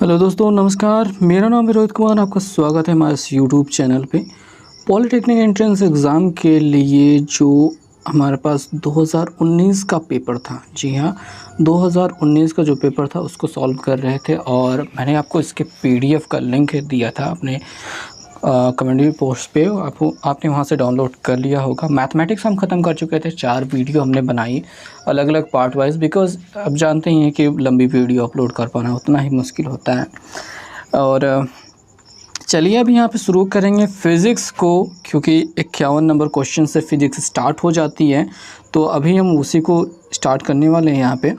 Hello दोस्तों, नमस्कार। मेरा नाम है रोहित कुमार। आपका स्वागत है हमारे इस यूट्यूब चैनल पे। पॉलिटेक्निक एंट्रेंस एग्ज़ाम के लिए जो हमारे पास 2019 का पेपर था, जी हाँ, 2019 का जो पेपर था उसको सॉल्व कर रहे थे और मैंने आपको इसके पीडीएफ का लिंक दिया था अपने कम्युनिटी पोस्ट पे। आपने वहाँ से डाउनलोड कर लिया होगा। मैथमेटिक्स हम ख़त्म कर चुके थे, 4 वीडियो हमने बनाई अलग अलग पार्ट वाइज, बिकॉज़ अब जानते ही हैं कि लंबी वीडियो अपलोड कर पाना उतना ही मुश्किल होता है। और चलिए अभी यहाँ पे शुरू करेंगे फ़िज़िक्स को, क्योंकि 51 नंबर क्वेश्चन से फ़िज़िक्स स्टार्ट हो जाती है, तो अभी हम उसी को स्टार्ट करने वाले हैं यहाँ पे।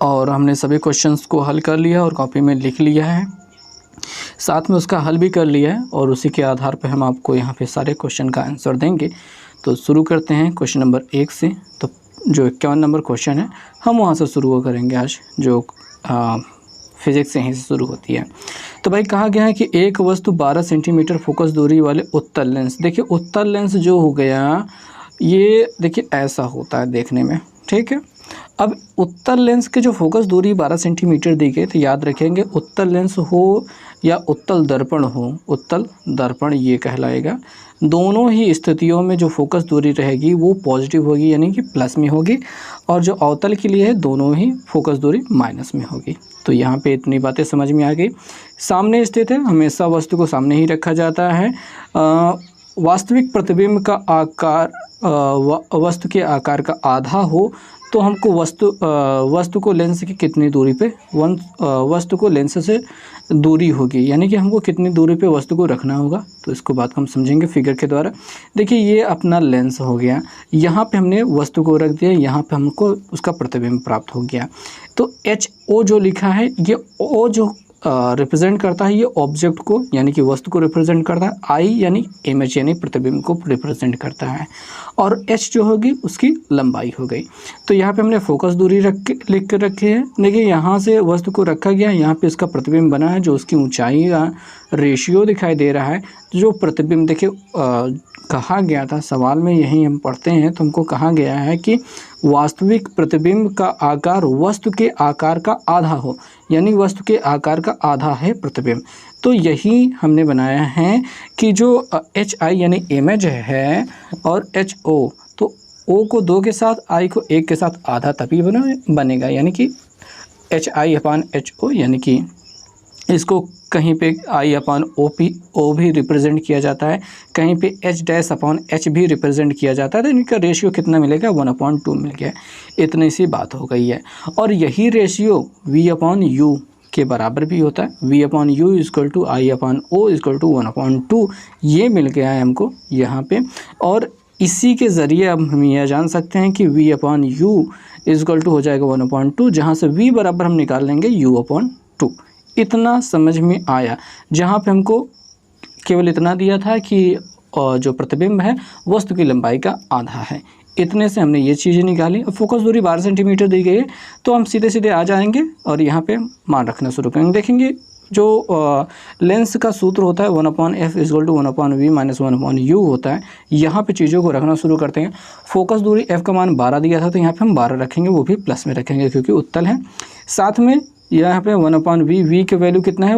और हमने सभी क्वेश्चंस को हल कर लिया और कॉपी में लिख लिया है, साथ में उसका हल भी कर लिया है और उसी के आधार पर हम आपको यहाँ पे सारे क्वेश्चन का आंसर देंगे। तो शुरू करते हैं क्वेश्चन नंबर 1 से। तो जो 51 नंबर क्वेश्चन है हम वहाँ से शुरू करेंगे आज, जो फिज़िक्स से ही शुरू होती है। तो भाई कहा गया है कि एक वस्तु 12 सेंटीमीटर फोकस दूरी वाले उत्तल लेंस, देखिए उत्तल लेंस जो हो गया ये देखिए ऐसा होता है देखने में, ठीक है। अब उत्तल लेंस के जो फोकस दूरी 12 सेंटीमीटर दी गई, तो याद रखेंगे उत्तल लेंस हो या उत्तल दर्पण हो, उत्तल दर्पण ये कहलाएगा। दोनों ही स्थितियों में जो फोकस दूरी रहेगी वो पॉजिटिव होगी, यानी कि प्लस में होगी, और जो अवतल के लिए है दोनों ही फोकस दूरी माइनस में होगी। तो यहाँ पे इतनी बातें समझ में आ गई। सामने स्थित है, हमेशा वस्तु को सामने ही रखा जाता है। वास्तविक प्रतिबिंब का आकार वस्तु के आकार का आधा हो तो हमको वस्तु को लेंस की कितनी दूरी पे वस्तु को लेंस से दूरी होगी, यानी कि हमको कितनी दूरी पे वस्तु को रखना होगा। तो इसको बात हम समझेंगे फिगर के द्वारा। देखिए ये अपना लेंस हो गया, यहाँ पे हमने वस्तु को रख दिया, यहाँ पे हमको उसका प्रतिबिंब प्राप्त हो गया। तो HO जो लिखा है, ये O जो रिप्रेजेंट करता है ये ऑब्जेक्ट को, यानी कि वस्तु को रिप्रेजेंट करता है। I यानी इमेज यानी प्रतिबिंब को रिप्रेजेंट करता है, और H जो होगी उसकी लंबाई हो गई। तो यहाँ पे हमने फोकस दूरी लिख कर रखी है। देखिए यहाँ से वस्तु को रखा गया, यहाँ पे इसका प्रतिबिंब बना है जो उसकी ऊंचाई का रेशियो दिखाई दे रहा है। जो प्रतिबिंब देखिए कहा गया था सवाल में, यही हम पढ़ते हैं, तो हमको कहा गया है कि वास्तविक प्रतिबिंब का आकार वस्तु के आकार का आधा हो, यानी वस्तु के आकार का आधा है प्रतिबिंब। तो यही हमने बनाया है कि जो HI यानी इमेज है और HO, तो O को 2 के साथ, I को 1 के साथ आधा तभी बनेगा, यानी कि HI/HO, यानी कि इसको कहीं पे I/O भी रिप्रेजेंट किया जाता है, कहीं पे H'/H भी रिप्रेजेंट किया जाता है। तो इनका रेशियो कितना मिलेगा, 1/2 मिल गया। इतनी सी बात हो गई है। और यही रेशियो V/U के बराबर भी होता है। V/U = I/O = 1/2, ये मिल गया है हमको यहाँ पे। और इसी के ज़रिए अब हम यह जान सकते हैं कि V/U = हो जाएगा 1/2, जहाँ से V बराबर हम निकाल लेंगे U/2। इतना समझ में आया, जहाँ पे हमको केवल इतना दिया था कि जो प्रतिबिंब है वस्तु की लंबाई का आधा है। इतने से हमने ये चीज़ें निकाली। अब फोकस दूरी 12 सेंटीमीटर दी गई है, तो हम सीधे सीधे आ जाएंगे और यहाँ पे मान रखना शुरू करेंगे। देखेंगे जो लेंस का सूत्र होता है 1/f = 1/v - 1/u होता है। यहाँ पे चीज़ों को रखना शुरू करते हैं। फोकस दूरी f का मान 12 दिया था, तो यहाँ पे हम 12 रखेंगे, वो भी प्लस में रखेंगे क्योंकि उत्तल है। साथ में यहाँ पे 1/v, v के वैल्यू कितना है,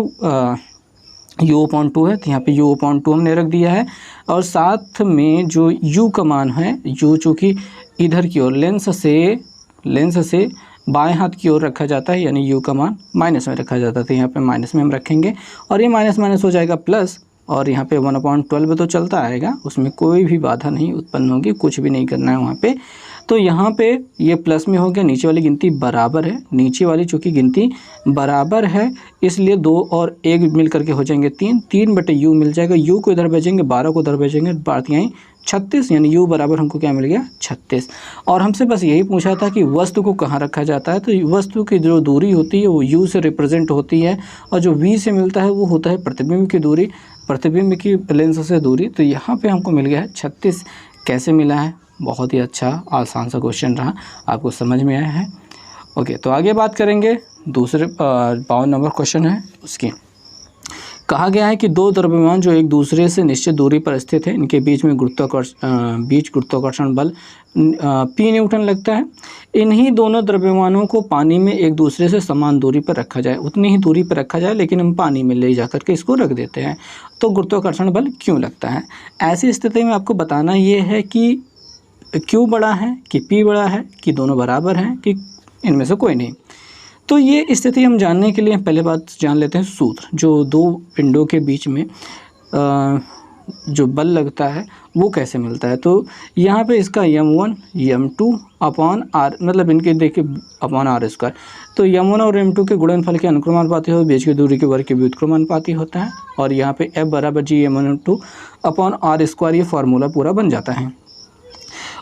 U/2 है, तो यहाँ पे U/2 हमने रख दिया है। और साथ में जो u का मान है, u चूँकि इधर की ओर लेंस से बाएं हाथ की ओर रखा जाता है, यानी u का मान माइनस में रखा जाता है, तो यहाँ पे माइनस में हम रखेंगे और ये माइनस माइनस हो जाएगा प्लस। और यहाँ पे 1/12 तो चलता आएगा, उसमें कोई भी बाधा नहीं उत्पन्न होगी, कुछ भी नहीं करना है वहाँ पे। तो यहाँ पे ये प्लस में हो गया, नीचे वाली गिनती बराबर है, नीचे वाली चूँकि गिनती बराबर है इसलिए 2 और 1 मिल करके हो जाएंगे 3/u मिल जाएगा। u को इधर भेजेंगे, 12 को उधर भेजेंगे, बात यहीं 36, यानी u बराबर हमको क्या मिल गया, 36। और हमसे बस यही पूछा था कि वस्तु को कहाँ रखा जाता है, तो वस्तु की जो दूरी होती है वो u से रिप्रेजेंट होती है, और जो v से मिलता है वो होता है प्रतिबिंब की दूरी, प्रतिबिंब की लेंस से दूरी। तो यहाँ पे हमको मिल गया है 36। कैसे मिला है, बहुत ही अच्छा आसान सा क्वेश्चन रहा, आपको समझ में आया है। ओके, तो आगे बात करेंगे दूसरे 52 नंबर क्वेश्चन है उसकी। कहा गया है कि दो द्रव्यमान जो एक दूसरे से निश्चित दूरी पर स्थित है, इनके बीच में गुरुत्वाकर्षण बल P न्यूटन लगता है। इन्हीं दोनों द्रव्यमानों को पानी में एक दूसरे से समान दूरी पर रखा जाए, उतनी ही दूरी पर रखा जाए, लेकिन हम पानी में ले जा करके इसको रख देते हैं, तो गुरुत्वाकर्षण बल क्यों लगता है। ऐसी स्थिति में आपको बताना ये है कि Q बड़ा है कि P बड़ा है कि दोनों बराबर हैं कि इनमें से कोई नहीं। तो ये स्थिति हम जानने के लिए पहले बात जान लेते हैं सूत्र, जो दो पिंडों के बीच में जो बल लगता है वो कैसे मिलता है। तो यहाँ पे इसका m1 m2 अपॉन r, मतलब इनके देखिए अपॉन r², तो m1 और m2 के गुणनफल के अनुक्रमानुपाती हो, बीच की दूरी के वर्ग के व्युत्क्रमानुपाती होता है, और यहाँ पे F बराबर g m1 m2 upon r², ये फार्मूला पूरा बन जाता है।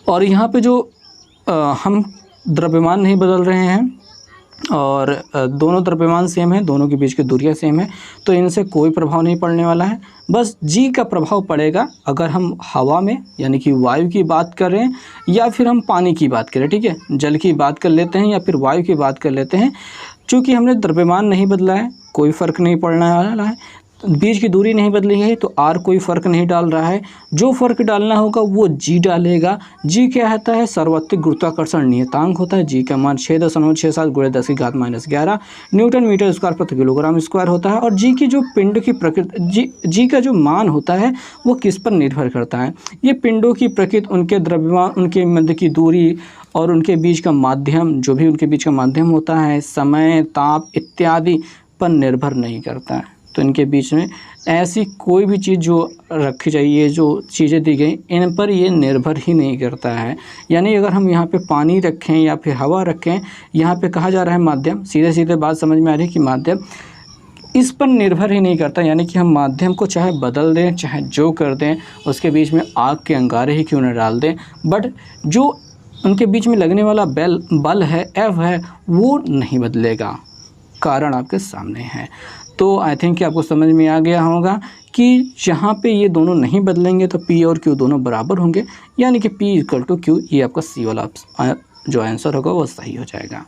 और यहाँ पे जो हम द्रव्यमान नहीं बदल रहे हैं और दोनों द्रव्यमान सेम है, दोनों के बीच की दूरियां सेम है, तो इनसे कोई प्रभाव नहीं पड़ने वाला है। बस जी का प्रभाव पड़ेगा अगर हम हवा में यानी कि वायु की बात करें या फिर हम पानी की बात करें, ठीक है, जल की बात कर लेते हैं या फिर वायु की बात कर लेते हैं। चूँकि हमने द्रव्यमान नहीं बदला है, कोई फ़र्क नहीं पड़ने वाला है, बीच की दूरी नहीं बदली है, तो आर कोई फ़र्क नहीं डाल रहा है। जो फ़र्क डालना होगा वो जी डालेगा। जी क्या होता है, सार्वत्रिक गुरुत्वाकर्षण नियतांक होता है। जी का मान 6.67 × 10⁻⁻11 न्यूटन मीटर स्क्वायर प्रति किलोग्राम स्क्वायर होता है। और जी की जो पिंड की प्रकृति, जी का जो मान होता है वो किस पर निर्भर करता है, ये पिंडों की प्रकृति, उनके द्रव्यमान, उनके मध्य की दूरी और उनके बीच का माध्यम, जो भी उनके बीच का माध्यम होता है, समय, ताप इत्यादि पर निर्भर नहीं करता है। तो इनके बीच में ऐसी कोई भी चीज़ जो रखी जाइए, जो चीज़ें दी गई, इन पर ये निर्भर ही नहीं करता है। यानी अगर हम यहाँ पे पानी रखें या फिर हवा रखें, यहाँ पे कहा जा रहा है माध्यम, सीधे सीधे बात समझ में आ रही है कि माध्यम इस पर निर्भर ही नहीं करता। यानी कि हम माध्यम को चाहे बदल दें, चाहे जो कर दें, उसके बीच में आग के अंगारे ही क्यों न डाल दें, बट जो उनके बीच में लगने वाला बल है, F है, वो नहीं बदलेगा। कारण आपके सामने है। तो आई थिंक कि आपको समझ में आ गया होगा कि जहाँ पे ये दोनों नहीं बदलेंगे तो P और Q दोनों बराबर होंगे, यानी कि P = Q। ये आपका C वाला जो आंसर होगा वो सही हो जाएगा।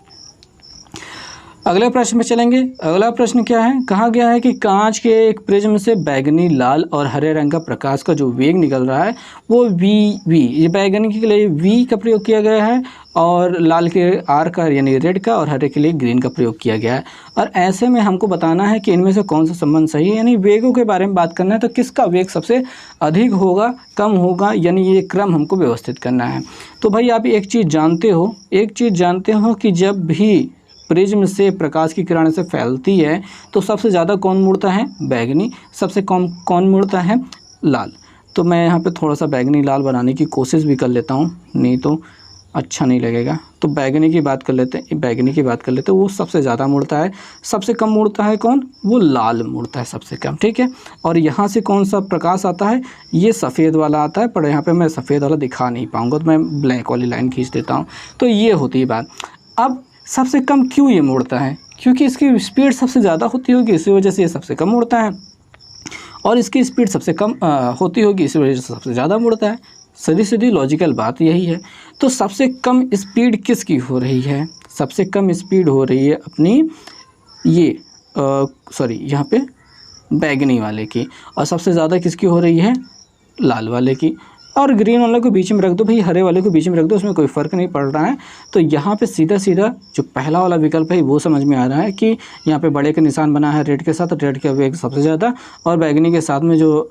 अगले प्रश्न में चलेंगे। अगला प्रश्न क्या है, कहा गया है कि कांच के एक प्रिज्म से बैगनी, लाल और हरे रंग का प्रकाश का जो वेग निकल रहा है वो v, ये बैगनी के लिए v का प्रयोग किया गया है, और लाल के r का यानी रेड का, और हरे के लिए ग्रीन का प्रयोग किया गया है। और ऐसे में हमको बताना है कि इनमें से कौन सा संबंध सही है, यानी वेगों के बारे में बात करना है, तो किसका वेग सबसे अधिक होगा, कम होगा, यानी ये क्रम हमको व्यवस्थित करना है। तो भाई आप एक चीज़ जानते हो कि जब भी प्रिज्म से प्रकाश की किरणें से फैलती है तो सबसे ज़्यादा कौन मुड़ता है, बैगनी, सबसे कम कौन मुड़ता है, लाल। तो मैं यहाँ पे थोड़ा सा बैगनी लाल बनाने की कोशिश भी कर लेता हूँ, नहीं तो अच्छा नहीं लगेगा। तो बैगनी की बात कर लेते हैं, वो सबसे ज़्यादा मुड़ता है। सबसे कम मुड़ता है कौन, वो लाल मुड़ता है सबसे कम, ठीक है। और यहाँ से कौन सा प्रकाश आता है, ये सफ़ेद वाला आता है, पर यहाँ पे मैं सफ़ेद वाला दिखा नहीं पाऊँगा, तो मैं ब्लैक वाली लाइन खींच देता हूँ। तो ये होती है बात। अब सबसे कम क्यों ये मुड़ता है, क्योंकि इसकी स्पीड सबसे ज़्यादा होती होगी, इसी वजह से ये सबसे कम मुड़ता है, और इसकी स्पीड सबसे कम होती होगी, इसी वजह से सबसे ज़्यादा मुड़ता है। सीधी लॉजिकल बात यही है। तो सबसे कम स्पीड किसकी हो रही है, सबसे कम स्पीड हो रही है अपनी ये यहाँ पे बैगनी वाले की, और सबसे ज़्यादा किसकी हो रही है, लाल वाले की। और ग्रीन वाले को बीच में रख दो भाई, हरे वाले को बीच में रख दो, उसमें कोई फ़र्क नहीं पड़ रहा है। तो यहाँ पे सीधा जो पहला वाला विकल्प है वो समझ में आ रहा है कि यहाँ पे बड़े का निशान बना है रेड के साथ, रेड का वेग सबसे ज़्यादा, और बैगनी के साथ में जो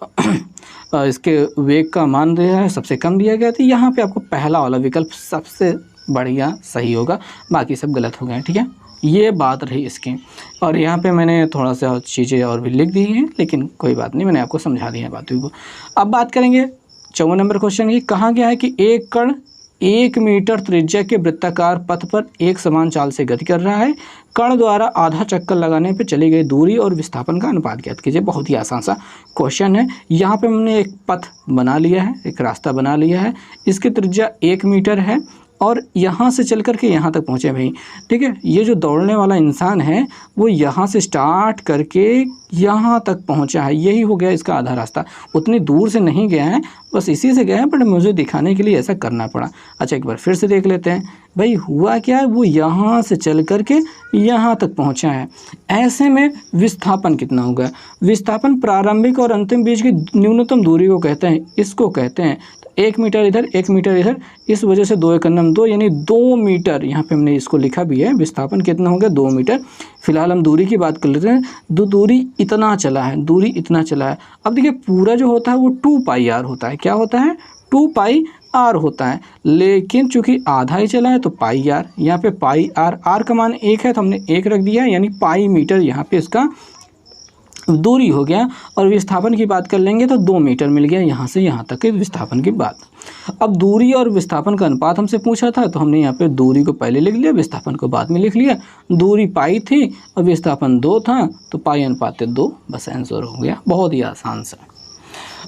इसके वेग का मान दिया है सबसे कम दिया गया। तो यहाँ पे आपको पहला वाला विकल्प सबसे बढ़िया सही होगा, बाकी सब गलत हो गए, ठीक है। ये बात रही इसकी। और यहाँ पे मैंने थोड़ा सा चीज़ें और भी लिख दी हैं, लेकिन कोई बात नहीं, मैंने आपको समझा दी है बातों को। अब बात करेंगे 54 नंबर क्वेश्चन की। कहा गया है कि एक कण 1 मीटर त्रिज्या के वृत्ताकार पथ पर एक समान चाल से गति कर रहा है। कण द्वारा आधा चक्कर लगाने पर चली गई दूरी और विस्थापन का अनुपात ज्ञात कीजिए। बहुत ही आसान सा क्वेश्चन है। यहाँ पे हमने एक पथ बना लिया है, एक रास्ता बना लिया है। इसकी त्रिज्या 1 मीटर है और यहाँ से चल कर के यहाँ तक पहुँचे भाई, ठीक है। ये जो दौड़ने वाला इंसान है वो यहाँ से स्टार्ट करके यहाँ तक पहुँचा है, यही हो गया इसका आधा रास्ता। उतनी दूर से नहीं गया है, बस इसी से गया है, बट मुझे दिखाने के लिए ऐसा करना पड़ा। अच्छा, एक बार फिर से देख लेते हैं भाई, हुआ क्या है, वो यहाँ से चल कर के यहाँ तक पहुँचा है। ऐसे में विस्थापन कितना होगा? विस्थापन प्रारंभिक और अंतिम बीच की न्यूनतम दूरी को कहते हैं, इसको कहते हैं। 1 मीटर इधर, 1 मीटर इधर, इस वजह से 2 एकम 2 यानी 2 मीटर, यहाँ पे हमने इसको लिखा भी है। विस्थापन कितना हो गया? 2 मीटर। फिलहाल हम दूरी की बात कर लेते हैं। दूरी इतना चला है, दूरी इतना चला है। अब देखिए पूरा जो होता है वो 2πr होता है। क्या होता है? 2πr होता है, लेकिन चूंकि आधा ही चला है तो πr, यहाँ पे πr, r का मान 1 है तो हमने 1 रख दिया, यानी पाई मीटर यहाँ पे इसका दूरी हो गया। और विस्थापन की बात कर लेंगे तो 2 मीटर मिल गया यहाँ से यहाँ तक के विस्थापन की बात। अब दूरी और विस्थापन का अनुपात हमसे पूछा था, तो हमने यहाँ पे दूरी को पहले लिख लिया, विस्थापन को बाद में लिख लिया। दूरी पाई थी और विस्थापन 2 था, तो पाई अनुपात 2, बस आंसर हो गया। बहुत ही आसान सा।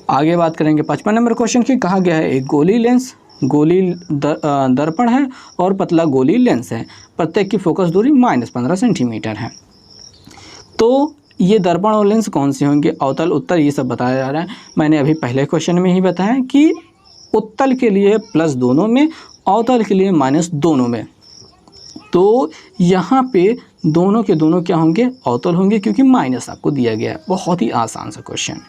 आगे बात करेंगे 55 नंबर क्वेश्चन की। कहा गया है एक गोली लेंस, गोली दर्पण है और पतला गोली लेंस है, प्रत्येक की फोकस दूरी -15 सेंटीमीटर है। तो ये दर्पण और लेंस कौन से होंगे? अवतल, उत्तल, ये सब बताया जा रहा है। मैंने अभी पहले क्वेश्चन में ही बताया कि उत्तल के लिए प्लस दोनों में, अवतल के लिए माइनस दोनों में। तो यहाँ पे दोनों के दोनों क्या होंगे? अवतल होंगे, क्योंकि माइनस आपको दिया गया है। बहुत ही आसान सा क्वेश्चन।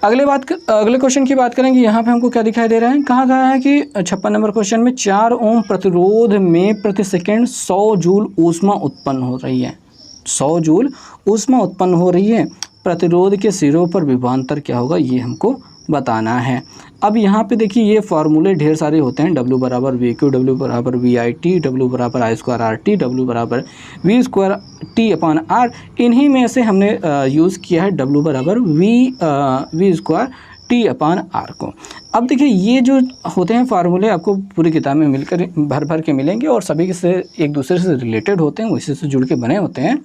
अगले क्वेश्चन की बात करेंगे। यहाँ पे हमको क्या दिखाई दे रहा है? कहा गया है कि 56 नंबर क्वेश्चन में 4 ओम प्रतिरोध में प्रति सेकेंड 100 जूल ऊष्मा उत्पन्न हो रही है। 100 जूल ऊष्मा उत्पन्न हो रही है। प्रतिरोध के सिरों पर विभवांतर क्या होगा, ये हमको बताना है। अब यहाँ पे देखिए ये फार्मूले ढेर सारे होते हैं। W बराबर VQ, W बराबर VIT, W बराबर I²RT, W बराबर V²T/R। इन्हीं में से हमने यूज़ किया है W बराबर V²T/R को। अब देखिए ये जो होते हैं फार्मूले आपको पूरी किताब में मिलकर भर भर के मिलेंगे, और सभी से एक दूसरे से रिलेटेड होते हैं, उसी से जुड़ के बने होते हैं।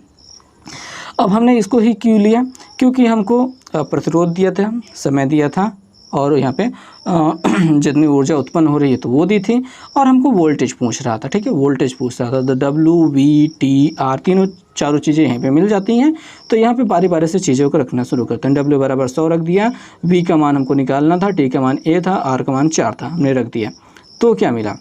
अब हमने इसको ही क्यों लिया? क्योंकि हमको प्रतिरोध दिया था, समय दिया था, और यहाँ पे जितनी ऊर्जा उत्पन्न हो रही है तो वो दी थी, और हमको वोल्टेज पूछ रहा था। ठीक है, वोल्टेज पूछ रहा था। तो W, V, T, R चारों चीज़ें यहीं पे मिल जाती हैं। तो यहाँ पे बारी बारी से चीज़ों को रखना शुरू करते हैं। W बराबर 100 रख दिया, V का मान हमको निकालना था, T का मान A था, R का मान 4 था, हमने रख दिया। तो क्या मिला?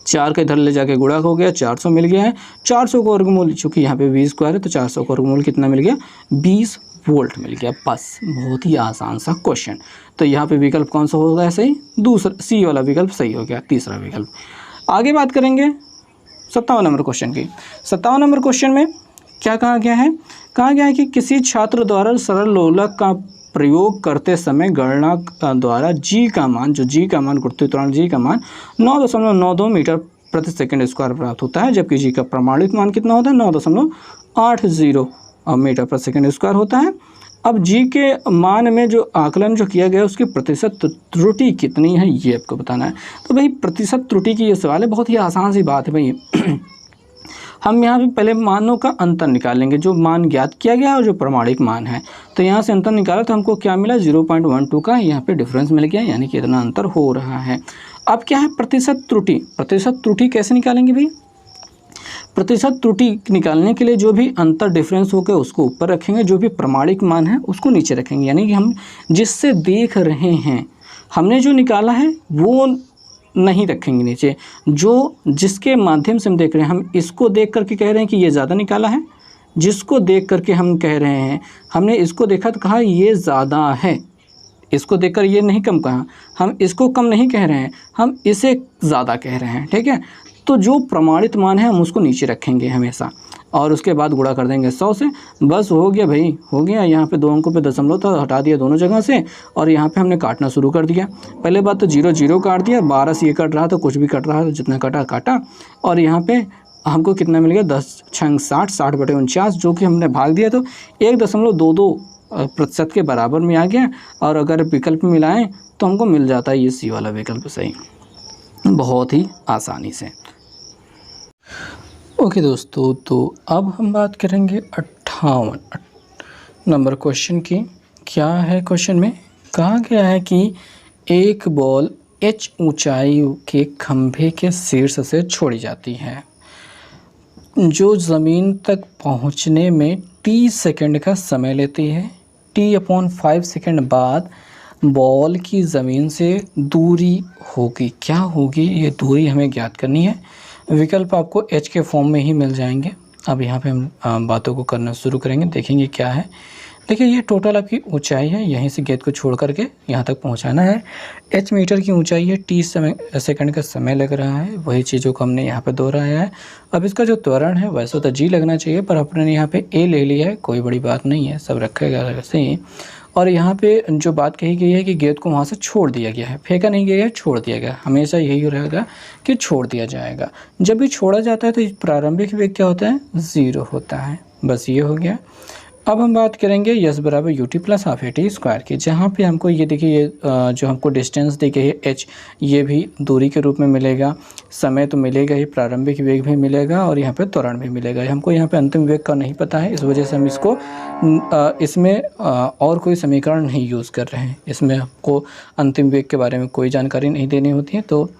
4 का इधर ले जाके गुणा हो गया, 400 मिल गया है। 400 का वर्गमूल, चूँकि यहाँ पे V² है तो 400 का वर्गमूल कितना मिल गया? 20 वोल्ट मिल गया। बस, बहुत ही आसान सा क्वेश्चन। तो यहाँ पे विकल्प कौन सा होगा? सही, दूसरा सी वाला विकल्प सही हो गया, तीसरा विकल्प। आगे बात करेंगे 57 नंबर क्वेश्चन की। 57 नंबर क्वेश्चन में क्या कहा गया है? कहा गया है कि किसी छात्र द्वारा सरल लोलक का प्रयोग करते समय गणना द्वारा जी का मान, जो जी का मान, गुरुत्वीय त्वरण जी का मान 9.92 मीटर प्रति सेकंड स्क्वायर प्राप्त होता है, जबकि जी का प्रमाणित मान कितना होता है? 9.80 मीटर प्रति सेकंड स्क्वायर होता है। अब जी के मान में जो आकलन जो किया गया उसकी प्रतिशत त्रुटि कितनी है, ये आपको बताना है। तो भाई प्रतिशत त्रुटि की ये सवाल है, बहुत ही आसान सी बात है भाई। हम यहाँ पे पहले मानों का अंतर निकाल लेंगे, जो मान ज्ञात किया गया और जो प्रमाणिक मान है। तो यहाँ से अंतर निकाला तो हमको क्या मिला? 0.12 का यहाँ पे डिफरेंस मिल गया, यानी कि इतना अंतर हो रहा है। अब क्या है? प्रतिशत त्रुटि। प्रतिशत त्रुटि कैसे निकालेंगे भाई? प्रतिशत त्रुटि निकालने के लिए जो भी अंतर डिफरेंस हो गया उसको ऊपर रखेंगे, जो भी प्रमाणिक मान है उसको नीचे रखेंगे। यानी कि हम जिससे देख रहे हैं, हमने जो निकाला है वो नहीं रखेंगे नीचे, जो जिसके माध्यम से हम देख रहे हैं, हम इसको देख करके कह रहे हैं कि ये ज़्यादा निकाला है। जिसको देख करके हम कह रहे हैं, हमने इसको देखा तो कहा ये ज़्यादा है, इसको देखकर ये नहीं कम कहा, हम इसको कम नहीं कह रहे हैं, हम इसे ज़्यादा कह रहे हैं। ठीक है, तो जो प्रमाणित मान है हम उसको नीचे रखेंगे हमेशा, और उसके बाद गुणा कर देंगे 100 से। बस हो गया भाई, हो गया। यहाँ पे 2 अंकों पे दशमलव था, हटा दिया दोनों जगह से, और यहाँ पे हमने काटना शुरू कर दिया। पहले बात तो 0 0 काट दिया, 12 से ये कट रहा था, कुछ भी कट रहा था, जितना कटा काटा। और यहाँ पे हमको कितना मिल गया? 10 6 60, 60/49, जो कि हमने भाग दिया तो 1.22% के बराबर में आ गया। और अगर विकल्प मिलाएँ तो हमको मिल जाता है ये सी वाला विकल्प सही, बहुत ही आसानी से। ओके दोस्तों, तो अब हम बात करेंगे 58 नंबर क्वेश्चन की। क्या है क्वेश्चन में? कहा गया है कि एक बॉल h ऊंचाई के खंभे के शीर्ष से छोड़ी जाती है, जो ज़मीन तक पहुंचने में t सेकंड का समय लेती है। t/5 सेकंड बाद बॉल की ज़मीन से दूरी होगी। क्या होगी? ये दूरी हमें ज्ञात करनी है। विकल्प आपको h के फॉर्म में ही मिल जाएंगे। अब यहाँ पे हम बातों को करना शुरू करेंगे, देखेंगे क्या है। देखिए, ये टोटल आपकी ऊंचाई है, यहीं से गेंद को छोड़ करके यहाँ तक पहुँचाना है। h मीटर की ऊंचाई है, t सेकंड का समय लग रहा है, वही चीज़ों को हमने यहाँ पे दोहराया है। अब इसका जो त्वरण है वैसे तो g लगना चाहिए, पर अपने यहाँ पे a ले लिया है, कोई बड़ी बात नहीं है, सब रखेगा वैसे ही। और यहाँ पे जो बात कही गई है कि गेंद को वहाँ से छोड़ दिया गया है, फेंका नहीं गया है, छोड़ दिया गया। हमेशा यही रहेगा कि छोड़ दिया जाएगा। जब भी छोड़ा जाता है तो प्रारंभिक वेग क्या होता है? 0 होता है। बस ये हो गया। अब हम बात करेंगे यस बराबर U T plus half A T square की, जहाँ पे हमको ये देखिए, ये जो हमको डिस्टेंस दी गई है एच, ये भी दूरी के रूप में मिलेगा, समय तो मिलेगा ही, प्रारंभिक वेग भी मिलेगा और यहाँ पे त्वरण भी मिलेगा। हमको यहाँ पे अंतिम वेग का नहीं पता है, इस वजह से हम इसको इसमें और कोई समीकरण नहीं यूज़ कर रहे हैं। इसमें आपको अंतिम वेग के बारे में कोई जानकारी नहीं देनी होती है। तो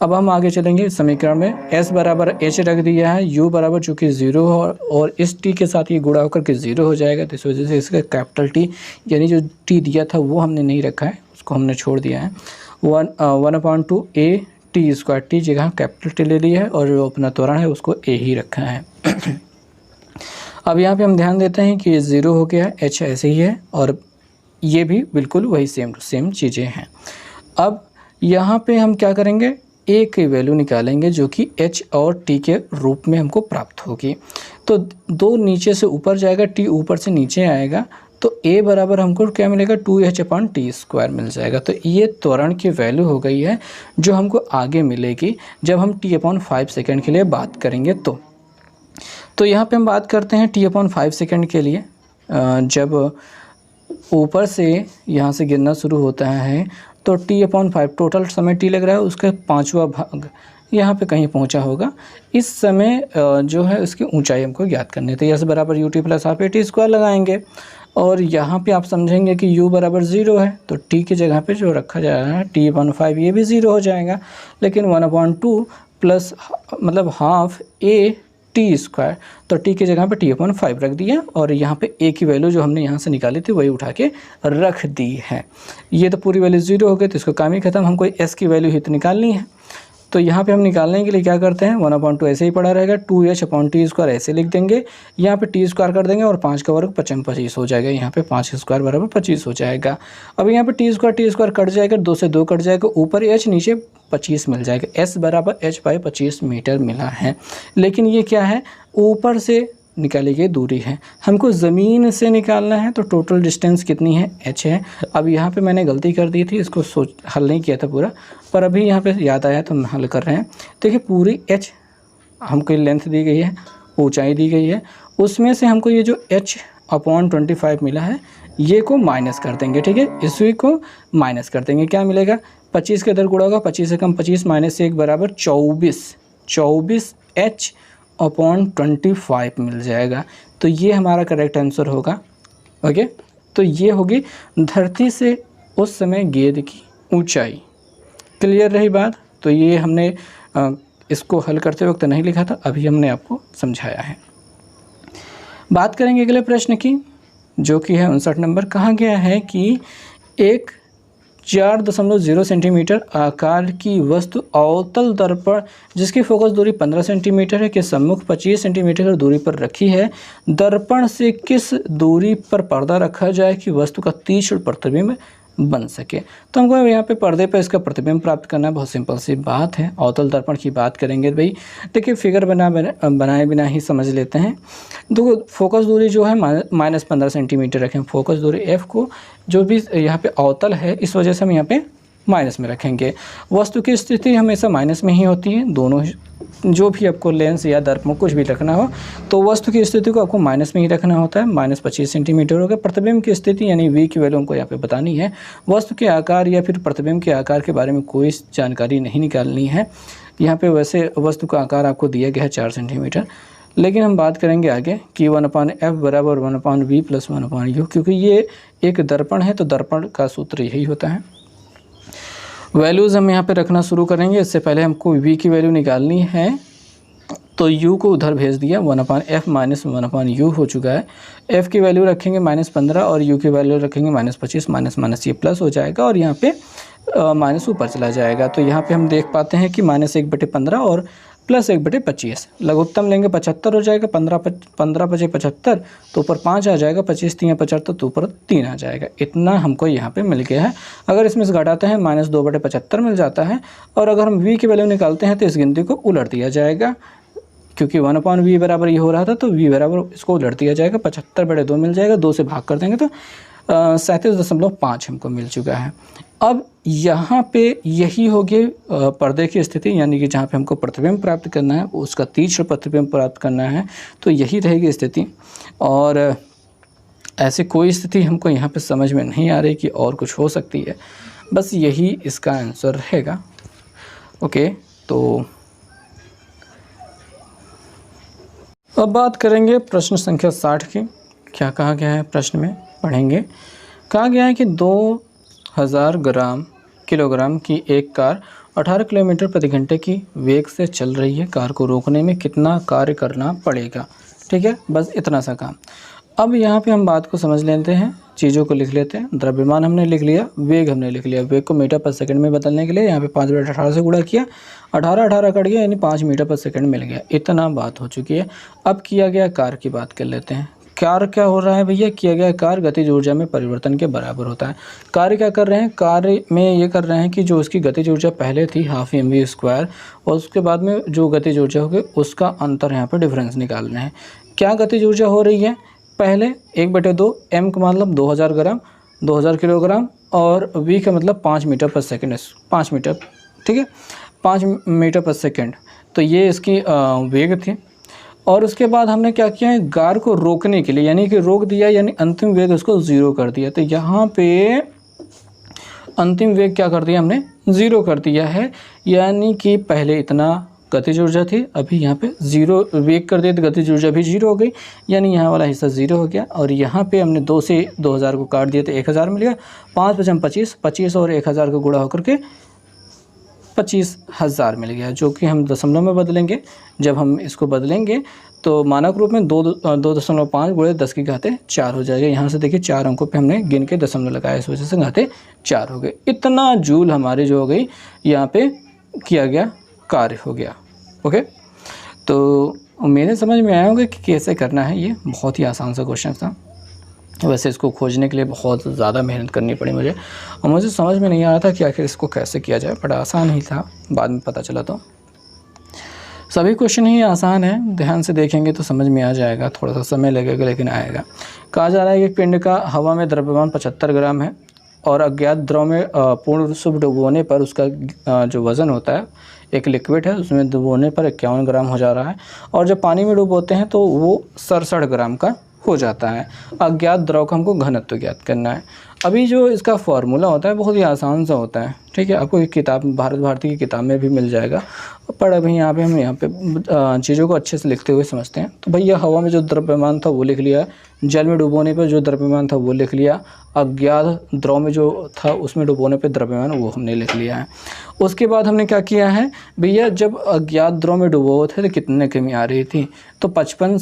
अब हम आगे चलेंगे समीकरण में। s बराबर h रख दिया है, u बराबर चूँकि 0 और इस t के साथ ये गुणा होकर के 0 हो जाएगा, तो इस वजह से इसका कैपिटल T यानी जो t दिया था वो हमने नहीं रखा है, उसको हमने छोड़ दिया है। 1/2 a t स्क्वायर, t जगह कैपिटल T ले लिया है और जो अपना त्वरण है उसको a ही रखा है। अब यहाँ पे हम ध्यान देते हैं कि ये 0 हो गया, h ऐसे ही है और ये भी बिल्कुल वही सेम चीज़ें हैं। अब यहाँ पे हम क्या करेंगे? a की वैल्यू निकालेंगे जो कि h और t के रूप में हमको प्राप्त होगी। तो 2 नीचे से ऊपर जाएगा, t ऊपर से नीचे आएगा, तो a बराबर हमको क्या मिलेगा? 2h/t स्क्वायर मिल जाएगा। तो ये त्वरण की वैल्यू हो गई है जो हमको आगे मिलेगी जब हम t/5 सेकेंड के लिए बात करेंगे। तो यहाँ पे हम बात करते हैं t/5 सेकेंड के लिए। जब ऊपर से यहाँ से गिरना शुरू होता है तो t/5 टोटल समय t लग रहा है, उसका 5वां भाग यहाँ पे कहीं पहुँचा होगा। इस समय जो है उसकी ऊंचाई हमको ज्ञात करनी है। तो यस बराबर U T plus half A T square लगाएंगे और यहाँ पे आप समझेंगे कि u बराबर 0 है, तो t की जगह पे जो रखा जा रहा है t/5 ये भी 0 हो जाएगा। लेकिन 1/2 प्लस मतलब हाफ a टी स्क्वायर, तो t की जगह पे t/5 रख दिया और यहाँ पे a की वैल्यू जो हमने यहाँ से निकाली थी वही उठा के रख दी है। ये तो पूरी वैल्यू 0 हो गई, तो इसका काम ही खत्म। हमको s की वैल्यू ही तो निकालनी है। तो यहाँ पे हम निकालने के लिए क्या करते हैं? 1/2 ऐसे ही पड़ा रहेगा, 2h/t स्क्वायर ऐसे लिख देंगे, यहाँ पे t स्क्वायर कर देंगे और 5 का वर्ग 25 हो जाएगा। यहाँ पे 5 स्क्वायर बराबर 25 हो जाएगा। अब यहाँ पे t स्क्वायर कट जाएगा, 2 से 2 कट जाएगा, ऊपर h नीचे 25 मिल जाएगा। s बराबर h/25 मीटर मिला है। लेकिन ये क्या है? ऊपर से निकाली गई दूरी है, हमको ज़मीन से निकालना है। तो टोटल डिस्टेंस कितनी है? h है। अब यहाँ पे मैंने गलती कर दी थी, इसको हल नहीं किया था पूरा, पर अभी यहाँ पे याद आया तो हम हल कर रहे हैं। देखिए, पूरी h हमको लेंथ दी गई है, ऊंचाई दी गई है, उसमें से हमको ये जो h/25 मिला है ये को माइनस कर देंगे। ठीक है, इसी को माइनस कर देंगे। क्या मिलेगा? 25 के इधर गुणा होगा, 25 से कम 25 माइनस 1 बराबर 24 h/25 मिल जाएगा। तो ये हमारा करेक्ट आंसर होगा। ओके, तो ये होगी धरती से उस समय गेंद की ऊंचाई। क्लियर रही बात? तो ये हमने इसको हल करते वक्त नहीं लिखा था, अभी हमने आपको समझाया है। बात करेंगे अगले प्रश्न की, जो कि है 59 नंबर। कहा गया है कि एक 4.0 सेंटीमीटर आकार की वस्तु अवतल दर्पण जिसकी फोकस दूरी 15 सेंटीमीटर है के सम्मुख 25 सेंटीमीटर की दूरी पर रखी है। दर्पण से किस दूरी पर पर्दा रखा जाए कि वस्तु का तीक्ष्ण प्रतिबिंब बन सके? तो हमको यहाँ पे पर्दे पर इसका प्रतिबिंब प्राप्त करना बहुत सिंपल सी बात है। अवतल दर्पण की बात करेंगे भाई, देखिए फिगर बनाए बिना ही समझ लेते हैं। देखो, फोकस दूरी जो है -15 सेंटीमीटर रखें, फोकस दूरी f को, जो भी यहाँ पे अवतल है इस वजह से हम यहाँ पे माइनस में रखेंगे। वस्तु की स्थिति हमेशा माइनस में ही होती है, दोनों जो भी आपको लेंस या दर्पण कुछ भी रखना हो तो वस्तु की स्थिति को आपको माइनस में ही रखना होता है। -25 सेंटीमीटर हो गया। प्रतिबिंब की स्थिति यानी v की वैल्यू हमको यहाँ पे बतानी है। वस्तु के आकार या फिर प्रतिबिंब के आकार के बारे में कोई जानकारी नहीं निकालनी है। यहाँ पे वैसे वस्तु का आकार आपको दिया गया है 4 सेंटीमीटर, लेकिन हम बात करेंगे आगे कि 1/f बराबर 1/v प्लस 1/u, क्योंकि ये एक दर्पण है तो दर्पण का सूत्र यही होता है। वैल्यूज़ हम यहाँ पे रखना शुरू करेंगे। इससे पहले हमको v की वैल्यू निकालनी है, तो u को उधर भेज दिया, 1/f माइनस 1/u हो चुका है। f की वैल्यू रखेंगे -15 और u की वैल्यू रखेंगे -25, माइनस माइनस ये प्लस हो जाएगा और यहाँ पे माइनस ऊपर चला जाएगा। तो यहाँ पे हम देख पाते हैं कि -1/15 और +1/25, लघुत्तम लेंगे 75 हो जाएगा, 15 × 75 तो ऊपर 5 आ जाएगा, 25 × 3 = 75 तो ऊपर 3 आ जाएगा। इतना हमको यहाँ पे मिल गया है। अगर इसमें से घटाते हैं -2/75 मिल जाता है। और अगर हम v की वैल्यू निकालते हैं तो इस गिनती को उलट दिया जाएगा, क्योंकि 1/v बराबर ये हो रहा था, तो v बराबर इसको उलट दिया जाएगा, 75/2 मिल जाएगा, 2 से भाग कर देंगे तो 37.5 हमको मिल चुका है। अब यहाँ पे यही होगी पर्दे की स्थिति, यानी कि जहाँ पे हमको प्रतिबिंब प्राप्त करना है, उसका तीक्ष्ण प्रतिबिंब प्राप्त करना है, तो यही रहेगी स्थिति। और ऐसी कोई स्थिति हमको यहाँ पे समझ में नहीं आ रही कि और कुछ हो सकती है, बस यही इसका आंसर रहेगा। ओके, तो अब बात करेंगे प्रश्न संख्या 60 की। क्या कहा गया है प्रश्न में, पढ़ेंगे। कहा गया है कि 2000 किलोग्राम की एक कार 18 किलोमीटर प्रति घंटे की वेग से चल रही है। कार को रोकने में कितना कार्य करना पड़ेगा? ठीक है, बस इतना सा काम। अब यहाँ पे हम बात को समझ लेते हैं, चीज़ों को लिख लेते हैं। द्रव्यमान हमने लिख लिया, वेग हमने लिख लिया। वेग को मीटर पर सेकंड में बदलने के लिए यहाँ पे 5/18 से गुणा किया, 18 कट गया, यानी 5 मीटर पर सेकंड मिल गया। इतना बात हो चुकी है। अब किया गया कार्य की बात कर लेते हैं। कार्य क्या हो रहा है भैया? किया गया कार्य गतिज ऊर्जा में परिवर्तन के बराबर होता है। कार्य क्या कर रहे हैं? कार्य में ये कर रहे हैं कि जो उसकी गतिज ऊर्जा पहले थी ½ mv² और उसके बाद में जो गतिज ऊर्जा होगी उसका अंतर यहाँ पर डिफरेंस निकालना है। क्या गतिज ऊर्जा हो रही है? पहले 1/2 m का मतलब 2000 किलोग्राम और v का मतलब 5 मीटर पर सेकेंड, 5 मीटर, ठीक है, 5 मीटर पर सेकेंड। तो ये इसकी वेग थी। और उसके बाद हमने क्या किया है? कार को रोकने के लिए, यानी कि रोक दिया, यानी अंतिम वेग उसको 0 कर दिया। तो यहाँ पे अंतिम वेग क्या कर दिया हमने? 0 कर दिया है। यानी कि पहले इतना गतिज ऊर्जा थी, अभी यहाँ पे 0 वेग कर दिया तो गतिज ऊर्जा भी 0 हो गई, यानी यहाँ वाला हिस्सा 0 हो गया। और यहाँ पे हमने 2 से 2000 को काट दिया तो 1000 मिल गया। 5 × 25, 25 और 1000 को गुणा होकर के 25,000 मिल गया, जो कि हम दशमलव में बदलेंगे। जब हम इसको बदलेंगे तो मानक रूप में 2.5 × 10⁴ हो जाएगा। यहाँ से देखिए 4 अंकों पे हमने गिन के दशमलव लगाया, इस वजह से 4 हो गए। इतना जूल हमारी जो हो गई यहाँ पे किया गया कार्य हो गया। ओके, तो मेरे समझ में आया होगा कि कैसे करना है। ये बहुत ही आसान सा क्वेश्चन था। वैसे इसको खोजने के लिए बहुत ज़्यादा मेहनत करनी पड़ी मुझे, और मुझे समझ में नहीं आ रहा था कि आखिर इसको कैसे किया जाए। बड़ा आसान ही था, बाद में पता चला। तो सभी क्वेश्चन ही आसान है, ध्यान से देखेंगे तो समझ में आ जाएगा। थोड़ा सा समय लगेगा लेकिन आएगा। कहा जा रहा है कि पिंड का हवा में द्रव्यमान 75 ग्राम है और अज्ञात द्रव में पूर्ण रूप से डुबोने पर उसका जो वज़न होता है, एक लिक्विड है उसमें डुबोने पर 51 ग्राम हो जा रहा है, और जब पानी में डुबोते हैं तो वो 67 ग्राम का हो जाता है। अज्ञात द्रव का हमको घनत्व ज्ञात करना है। अभी जो इसका फॉर्मूला होता है बहुत ही आसान सा होता है, ठीक है। आपको एक किताब भारत भारती की किताब में भी मिल जाएगा, पर अभी हम यहाँ पे चीज़ों को अच्छे से लिखते हुए समझते हैं। तो भैया हवा में जो द्रव्यमान था वो लिख लिया, जल में डुबोने पर जो द्रव्यमान था वो लिख लिया, अज्ञात द्रव में जो था उसमें डुबोने पर द्रव्यमान वो हमने लिख लिया है। उसके बाद हमने क्या किया है भैया, जब अज्ञात द्रव में डुबो थे तो कितने कमी आ रही थी, तो 75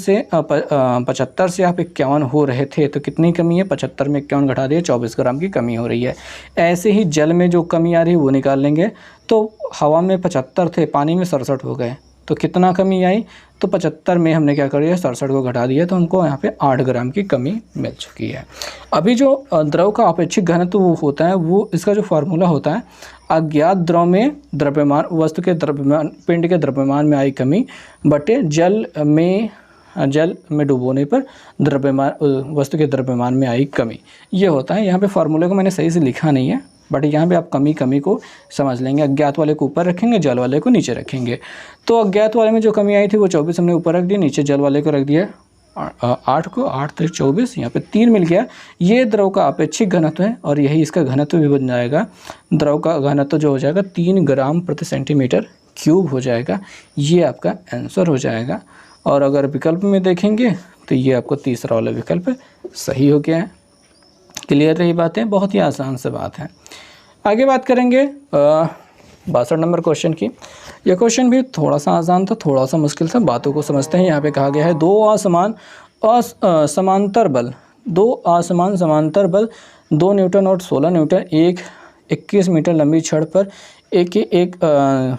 से आप 51 हो रहे थे, तो कितनी कमी है? 75 में 51 घटा दिए, 24 ग्राम की कमी हो रही है। ऐसे ही जल में जो कमी आ रही है वो निकाल लेंगे। तो हवा में 75 थे, पानी में 67 हो गए, तो कितना कमी आई? तो 75 में हमने क्या कर दिया, 67 को घटा दिया, तो हमको यहाँ पे 8 ग्राम की कमी मिल चुकी है। अभी जो द्रव का अपेक्षित घनत्व वो होता है, वो इसका जो फार्मूला होता है, अज्ञात द्रव में द्रव्यमान, वस्तु के द्रव्यमान, पिंड के द्रव्यमान में आई कमी बटे जल में डुबोने पर द्रव्यमान, वस्तु के द्रव्यमान में आई कमी, ये होता है। यहाँ पे फार्मूले को मैंने सही से लिखा नहीं है, बट यहाँ पे आप कमी को समझ लेंगे। अज्ञात वाले को ऊपर रखेंगे, जल वाले को नीचे रखेंगे। तो अज्ञात वाले में जो कमी आई थी वो 24 हमने ऊपर रख दिया, नीचे जल वाले को रख दिया 8 को, 8 × 24, यहाँ पे 3 मिल गया। ये द्रव का अपेक्षित घनत्व है और यही इसका घनत्व भी बन जाएगा। द्रव का घनत्व जो हो जाएगा 3 ग्राम प्रति सेंटीमीटर क्यूब हो जाएगा। ये आपका आंसर हो जाएगा। और अगर विकल्प में देखेंगे तो ये आपको तीसरा वाला विकल्प सही हो गया है। क्लियर रही बातें? बहुत ही आसान से बात है। आगे बात करेंगे 62 नंबर क्वेश्चन की। यह क्वेश्चन भी थोड़ा सा आसान था, थोड़ा सा मुश्किल था। बातों को समझते हैं। यहाँ पे कहा गया है समांतर बल, दो असमान समांतर बल 2 न्यूटन और 16 न्यूटन एक 21 मीटर लंबी छड़ पर एक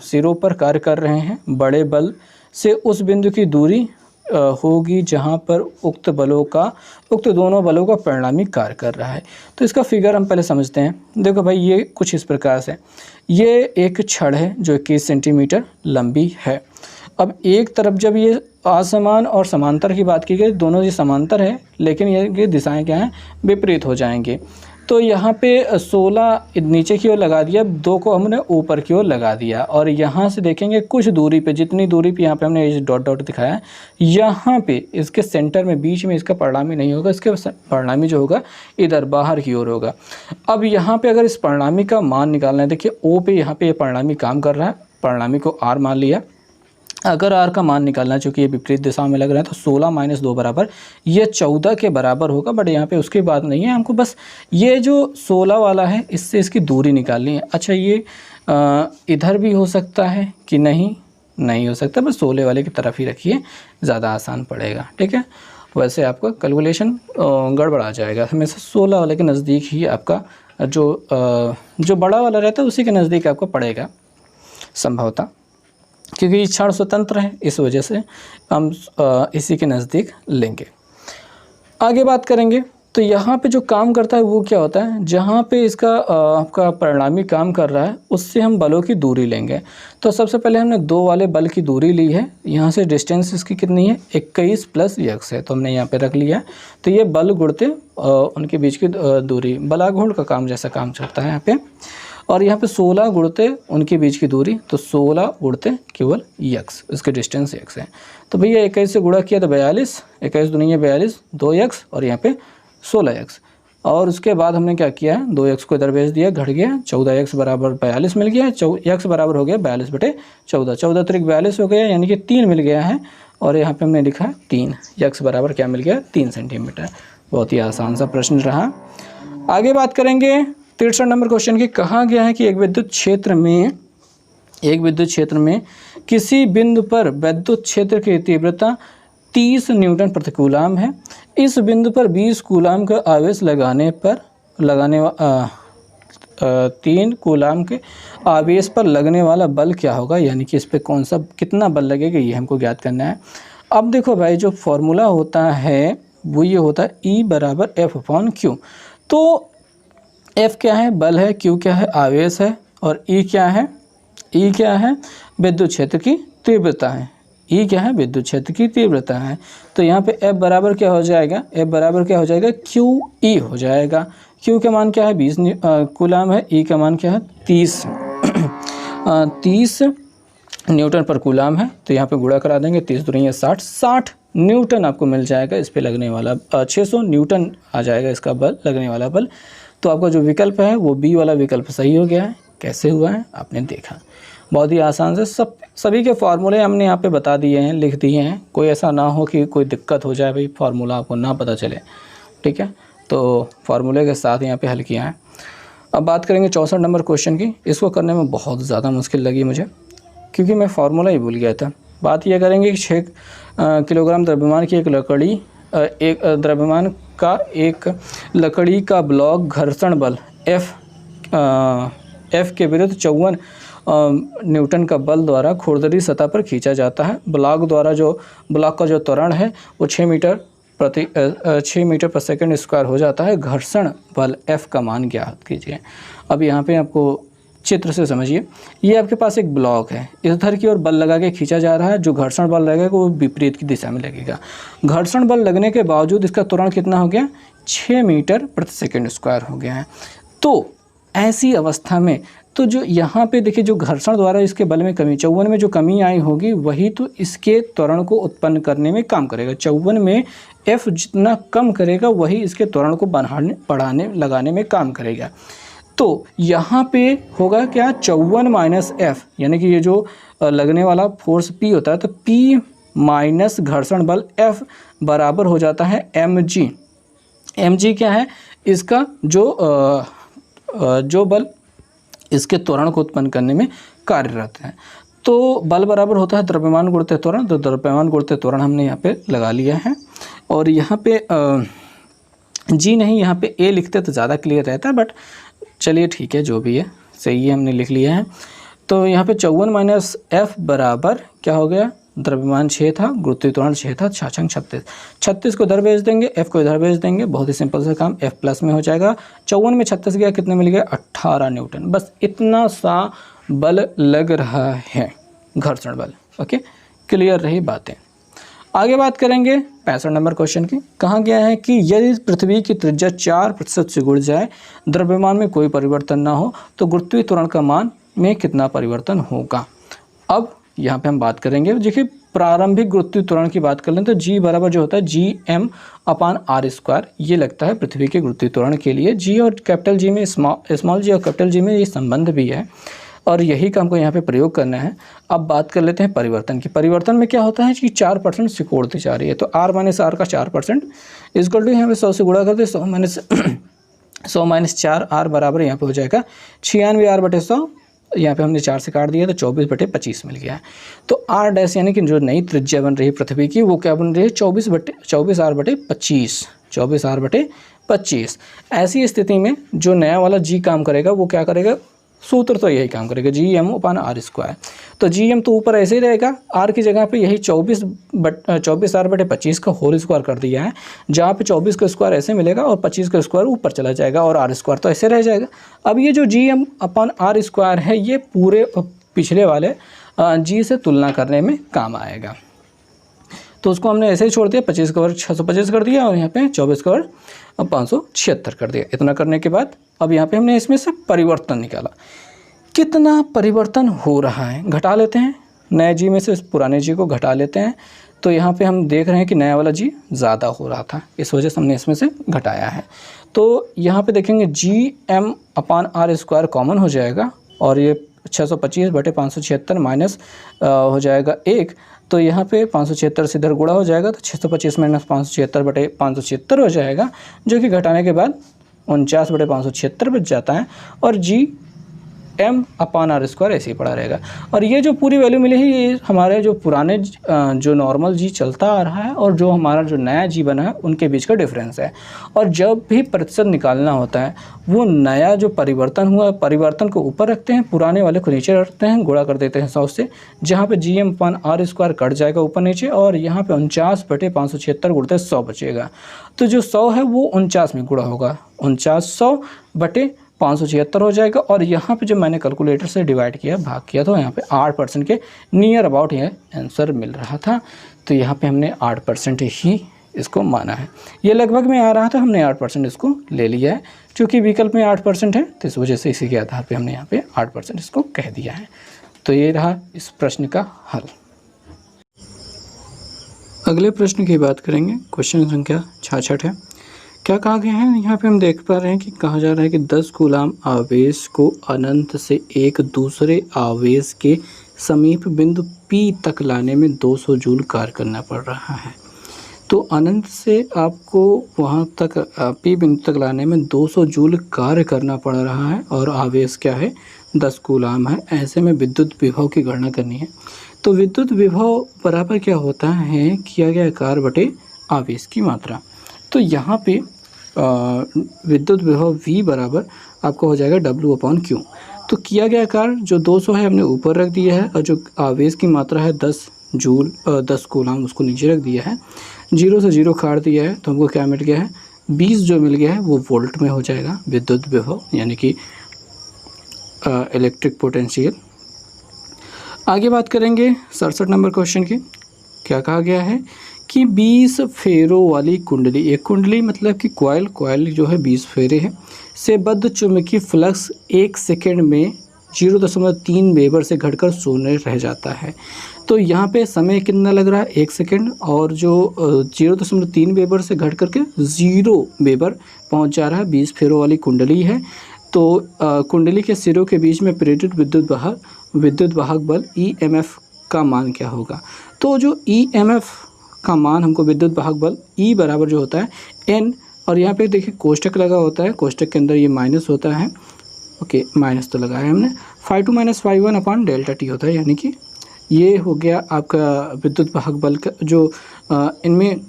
सिरों पर कार्य कर रहे हैं। बड़े बल से उस बिंदु की दूरी होगी जहां पर उक्त दोनों बलों का परिणामी कार्य कर रहा है। तो इसका फिगर हम पहले समझते हैं। देखो भाई, ये कुछ इस प्रकार से, ये एक छड़ है जो 21 सेंटीमीटर लंबी है। अब एक तरफ जब ये असमान और समांतर की बात की गई, दोनों ये समांतर है लेकिन ये दिशाएं क्या हैं, विपरीत हो जाएंगे। तो यहाँ पे 16 नीचे की ओर लगा दिया, 2 को हमने ऊपर की ओर लगा दिया, और यहाँ से देखेंगे कुछ दूरी पे, जितनी दूरी पे यहाँ पे हमने ये डॉट डॉट दिखाया है, यहाँ पे इसके सेंटर में बीच में इसका परिणामी नहीं होगा, इसके परिणामी जो होगा इधर बाहर की ओर होगा। अब यहाँ पे अगर इस परिणामी का मान निकालना है, देखिए ओ पे यहाँ पे ये परिणामी काम कर रहा है, परिणामी को आर मान लिया। अगर आर का मान निकालना है, चूँकि ये विपरीत दिशा में लग रहा है, तो 16 - 2 बराबर ये 14 के बराबर होगा। बट यहाँ पे उसकी बात नहीं है, हमको बस ये जो 16 वाला है इससे इसकी दूरी निकालनी है। अच्छा, ये इधर भी हो सकता है कि नहीं हो सकता, बस 16 वाले की तरफ ही रखिए, ज़्यादा आसान पड़ेगा। ठीक है, वैसे आपका कैलकुलेशन गड़बड़ आ जाएगा। हमेशा 16 वाले के नज़दीक ही आपका जो बड़ा वाला रहता है उसी के नज़दीक आपको पड़ेगा संभवतः, क्योंकि क्षण स्वतंत्र है, इस वजह से हम इसी के नज़दीक लेंगे। आगे बात करेंगे तो यहाँ पे जो काम करता है वो क्या होता है, जहाँ पे इसका आपका परिणामी काम कर रहा है उससे हम बलों की दूरी लेंगे। तो सबसे पहले हमने 2 वाले बल की दूरी ली है। यहाँ से डिस्टेंस इसकी कितनी है, 21 + x है, तो हमने यहाँ पे रख लिया। तो ये बल गुणते उनके बीच की दूरी, बलाघूर्ण का काम जैसा काम चलता है यहाँ पे। और यहाँ पे 16 गुणते उनके बीच की दूरी, तो 16 गुणते केवल x, इसके डिस्टेंस x है। तो भैया 21 से गुणा किया तो 42, 21 दूनी 42, 2x और यहाँ पे 16x। और उसके बाद हमने क्या किया है, 2x को इधर भेज दिया, घट गया, 14x बराबर 42 मिल गया, x बराबर हो गया 42/14, 14 × 42 हो गया, यानी कि 3 मिल गया है। और यहाँ पे हमने लिखा 3, x बराबर क्या मिल गया, 3 सेंटीमीटर। बहुत ही आसान सा प्रश्न रहा। आगे बात करेंगे 63 नंबर क्वेश्चन की। कहा गया है कि एक विद्युत क्षेत्र में किसी बिंदु पर विद्युत क्षेत्र की तीव्रता 30 न्यूटन प्रति कूलाम है। इस बिंदु पर 20 कूलाम का आवेश लगाने 3 कूलाम के आवेश पर लगने वाला बल क्या होगा, यानी कि इस पर कितना बल लगेगा, ये हमको ज्ञात करना है। अब देखो भाई, जो फॉर्मूला होता है वो ये होता है E = F/Q। तो F क्या है, बल है, Q क्या है, आवेश है, और E क्या है, विद्युत क्षेत्र की तीव्रता है। E क्या है, विद्युत क्षेत्र की तीव्रता है। तो यहाँ पे F बराबर क्या हो जाएगा, QE हो जाएगा। Q का मान क्या है, 20 कूलाम है, E का मान क्या है, 30 न्यूटन पर कूलाम है। तो यहाँ पे गुणा करा देंगे, 30 दूनी 60 न्यूटन आपको मिल जाएगा इस पे लगने वाला, 600 न्यूटन आ जाएगा इसका बल, लगने वाला बल। तो आपका जो विकल्प है वो बी वाला विकल्प सही हो गया है। कैसे हुआ है आपने देखा, बहुत ही आसान से सभी के फार्मूले हमने यहाँ पे बता दिए हैं, लिख दिए हैं। कोई ऐसा ना हो कि कोई दिक्कत हो जाए भाई, फार्मूला आपको ना पता चले। ठीक है, तो फार्मूले के साथ यहाँ पे हल किया है। अब बात करेंगे 64 नंबर क्वेश्चन की। इसको करने में बहुत ज़्यादा मुश्किल लगी मुझे, क्योंकि मैं फार्मूला ही भूल गया था। बात यह करेंगे कि 6 किलोग्राम द्रव्यमान की एक लकड़ी का ब्लॉक घर्षण बल F के विरुद्ध 54 न्यूटन का बल द्वारा खुरदरी सतह पर खींचा जाता है। ब्लॉक का जो त्वरण है वो 6 मीटर पर सेकंड स्क्वायर हो जाता है। घर्षण बल F का मान ज्ञात कीजिए। अब यहाँ पे आपको चित्र से समझिए, ये आपके पास एक ब्लॉक है, इधर की ओर बल लगा के खींचा जा रहा है। जो घर्षण बल लगेगा वो विपरीत की दिशा में लगेगा। घर्षण बल लगने के बावजूद इसका त्वरण कितना हो गया, 6 मीटर प्रति सेकंड स्क्वायर हो गया है। तो ऐसी अवस्था में तो जो यहाँ पे देखिए, जो घर्षण द्वारा इसके बल में कमी, 54 में जो कमी आई होगी वही तो इसके त्वरण को उत्पन्न करने में काम करेगा। 54 में F जितना कम करेगा वही इसके त्वरण को लगाने में काम करेगा। तो यहाँ पे होगा क्या, 54 - F, यानी कि ये जो लगने वाला फोर्स P होता है, तो P - घर्षण बल F बराबर हो जाता है mg। mg क्या है, इसका जो बल इसके त्वरण को उत्पन्न करने में कार्यरत है। तो बल बराबर होता है द्रव्यमान गुणित त्वरण, तो द्रव्यमान गुणित त्वरण हमने यहाँ पे लगा लिया है। और यहाँ पे जी नहीं, यहाँ पे ए लिखते तो ज़्यादा क्लियर रहता है, बट चलिए ठीक है, जो भी है सही है, हमने लिख लिया है। तो यहाँ पे 54 माइनस एफ बराबर क्या हो गया, द्रव्यमान 6 था, गुरुत्वीय त्वरण 6 था, 6 36, 36 को इधर भेज देंगे, एफ को इधर भेज देंगे, बहुत ही सिंपल सा काम, एफ प्लस में हो जाएगा। 54 में 36 गया, कितने मिल गया, 18 न्यूटन। बस इतना सा बल लग रहा है, घर्षण बल। ओके, क्लियर रही बातें। आगे बात करेंगे 65 नंबर क्वेश्चन की। कहा गया है कि यदि पृथ्वी की त्रिज्या 4% से गुड़ जाए, द्रव्यमान में कोई परिवर्तन ना हो, तो गुरुत्वीय त्वरण का मान में कितना परिवर्तन होगा। अब यहाँ पे हम बात करेंगे, देखिए प्रारंभिक गुरुत्वीय त्वरण की बात कर लें तो जी बराबर जो होता है Gm/r², ये लगता है पृथ्वी के गुरुत्वीय त्वरण के लिए। जी और कैपिटल जी में स्मॉल जी और कैपिटल जी में ये संबंध भी है, और यही का हमको यहाँ पे प्रयोग करना है। अब बात कर लेते हैं परिवर्तन की। परिवर्तन में क्या होता है कि 4% सिकोड़ती जा रही है, तो r माइनस आर का 4% इक्वल टू यहाँ पे 100 से गुणा करते 100 माइनस 4, r बराबर यहाँ पे हो जाएगा 96r/100। यहाँ पे हमने 4 से काट दिया तो 24/25 मिल गया है। तो r डैश यानी कि जो नई त्रिज्या बन रही है पृथ्वी की, वो क्या बन रही है, 24r/25, 24r/25। ऐसी स्थिति में जो नया वाला g काम करेगा वो क्या करेगा, सूत्र तो यही काम करेगा, Gm/r²। तो Gm तो ऊपर ऐसे ही रहेगा, r की जगह पे यही 24r/25 का होल स्क्वायर कर दिया है, जहाँ पे 24 का स्क्वायर ऐसे मिलेगा और 25 का स्क्वायर ऊपर चला जाएगा और r² तो ऐसे रह जाएगा। अब ये जो Gm/r² है, ये पूरे पिछले वाले g से तुलना करने में काम आएगा। तो उसको हमने ऐसे ही छोड़ दिया, 25 का वर्ग 625 कर दिया और यहाँ पे 24 का वर्ग 576 कर दिया। इतना करने के बाद अब यहाँ पे हमने इसमें से परिवर्तन निकाला, कितना परिवर्तन हो रहा है, घटा लेते हैं, नए जी में से पुराने जी को घटा लेते हैं। तो यहाँ पे हम देख रहे हैं कि नया वाला जी ज़्यादा हो रहा था, इस वजह से हमने इसमें से घटाया है। तो यहाँ पे देखेंगे Gm/r² कॉमन हो जाएगा, और ये 625/576 माइनस हो जाएगा 1, तो यहाँ पे 576 से इधर गुणा हो जाएगा, तो 625 माइनस 576/576 हो जाएगा, जो कि घटाने के बाद 49/576 बच जाता है, और Gm/r² ऐसे ही पड़ा रहेगा। और ये जो पूरी वैल्यू मिली है, ये हमारे जो पुराने जो नॉर्मल जी चलता आ रहा है और जो हमारा जो नया जी बना है उनके बीच का डिफरेंस है। और जब भी प्रतिशत निकालना होता है, वो नया जो परिवर्तन हुआ, परिवर्तन को ऊपर रखते हैं, पुराने वाले को नीचे रखते हैं, गुणा कर देते हैं 100 से, जहाँ पे Gm/r² कट जाएगा ऊपर नीचे, और यहाँ पे 49/576 गुणते 100 बचेगा। तो जो 100 है वो 49 में गुणा होगा, 49/576 हो जाएगा। और यहाँ पे जो मैंने कैलकुलेटर से डिवाइड किया, भाग किया, तो यहाँ पे 8% के नियर अबाउट ये आंसर मिल रहा था। तो यहाँ पे हमने 8% ही इसको माना है। ये लगभग में आ रहा था, हमने 8% इसको ले लिया है, क्योंकि विकल्प में 8% है, तो इस वजह से इसी के आधार पे हमने यहाँ पे 8% इसको कह दिया है। तो ये रहा इस प्रश्न का हल। अगले प्रश्न की बात करेंगे, क्वेश्चन संख्या 66 है। क्या कहा गया है, यहाँ पे हम देख पा रहे हैं कि कहा जा रहा है कि 10 कूलाम आवेश को अनंत से एक दूसरे आवेश के समीप बिंदु P तक लाने में 200 जूल कार्य करना पड़ रहा है। तो अनंत से आपको वहाँ तक P बिंदु तक लाने में 200 जूल कार्य करना पड़ रहा है, और आवेश क्या है, 10 कूलाम है। ऐसे में विद्युत विभव की गणना करनी है। तो विद्युत विभव बराबर क्या होता है, किया गया कार्य बटे आवेश की मात्रा। तो यहाँ पे विद्युत विभव V बराबर आपको हो जाएगा W/Q। तो किया गया कार्य जो 200 है हमने ऊपर रख दिया है, और जो आवेश की मात्रा है 10 जूल 10 कूलाम उसको नीचे रख दिया है, 0 से 0 काट दिया है, तो हमको क्या मिल गया है, 20 जो मिल गया है वो वोल्ट में हो जाएगा विद्युत विभव, यानी कि इलेक्ट्रिक पोटेंशियल। आगे बात करेंगे 67 नंबर क्वेश्चन की। क्या कहा गया है कि 20 फेरों वाली कुंडली, एक कुंडली मतलब कि कॉइल जो है 20 फेरे हैं, से बद्ध चुंबकीय फ्लक्स 1 सेकेंड में 0.3 वेबर से घटकर शून्य रह जाता है। तो यहाँ पे समय कितना लग रहा है, 1 सेकेंड, और जो 0.3 वेबर से घट करके 0 वेबर पहुँच जा रहा है। 20 फेरों वाली कुंडली है। तो कुंडली के सिरों के बीच में प्रेरित विद्युत वाहक बल EMF का मान क्या होगा। तो जो EMF का मान हमको विद्युत वाहक बल E बराबर जो होता है N, और यहाँ पे देखिए कोष्टक लगा होता है, कोष्टक के अंदर ये माइनस होता है, ओके, माइनस तो लगाया हमने। φ2 माइनस φ1 अपॉन डेल्टा टी होता है, यानी कि ये हो गया आपका विद्युत वाहक बल का जो इनमें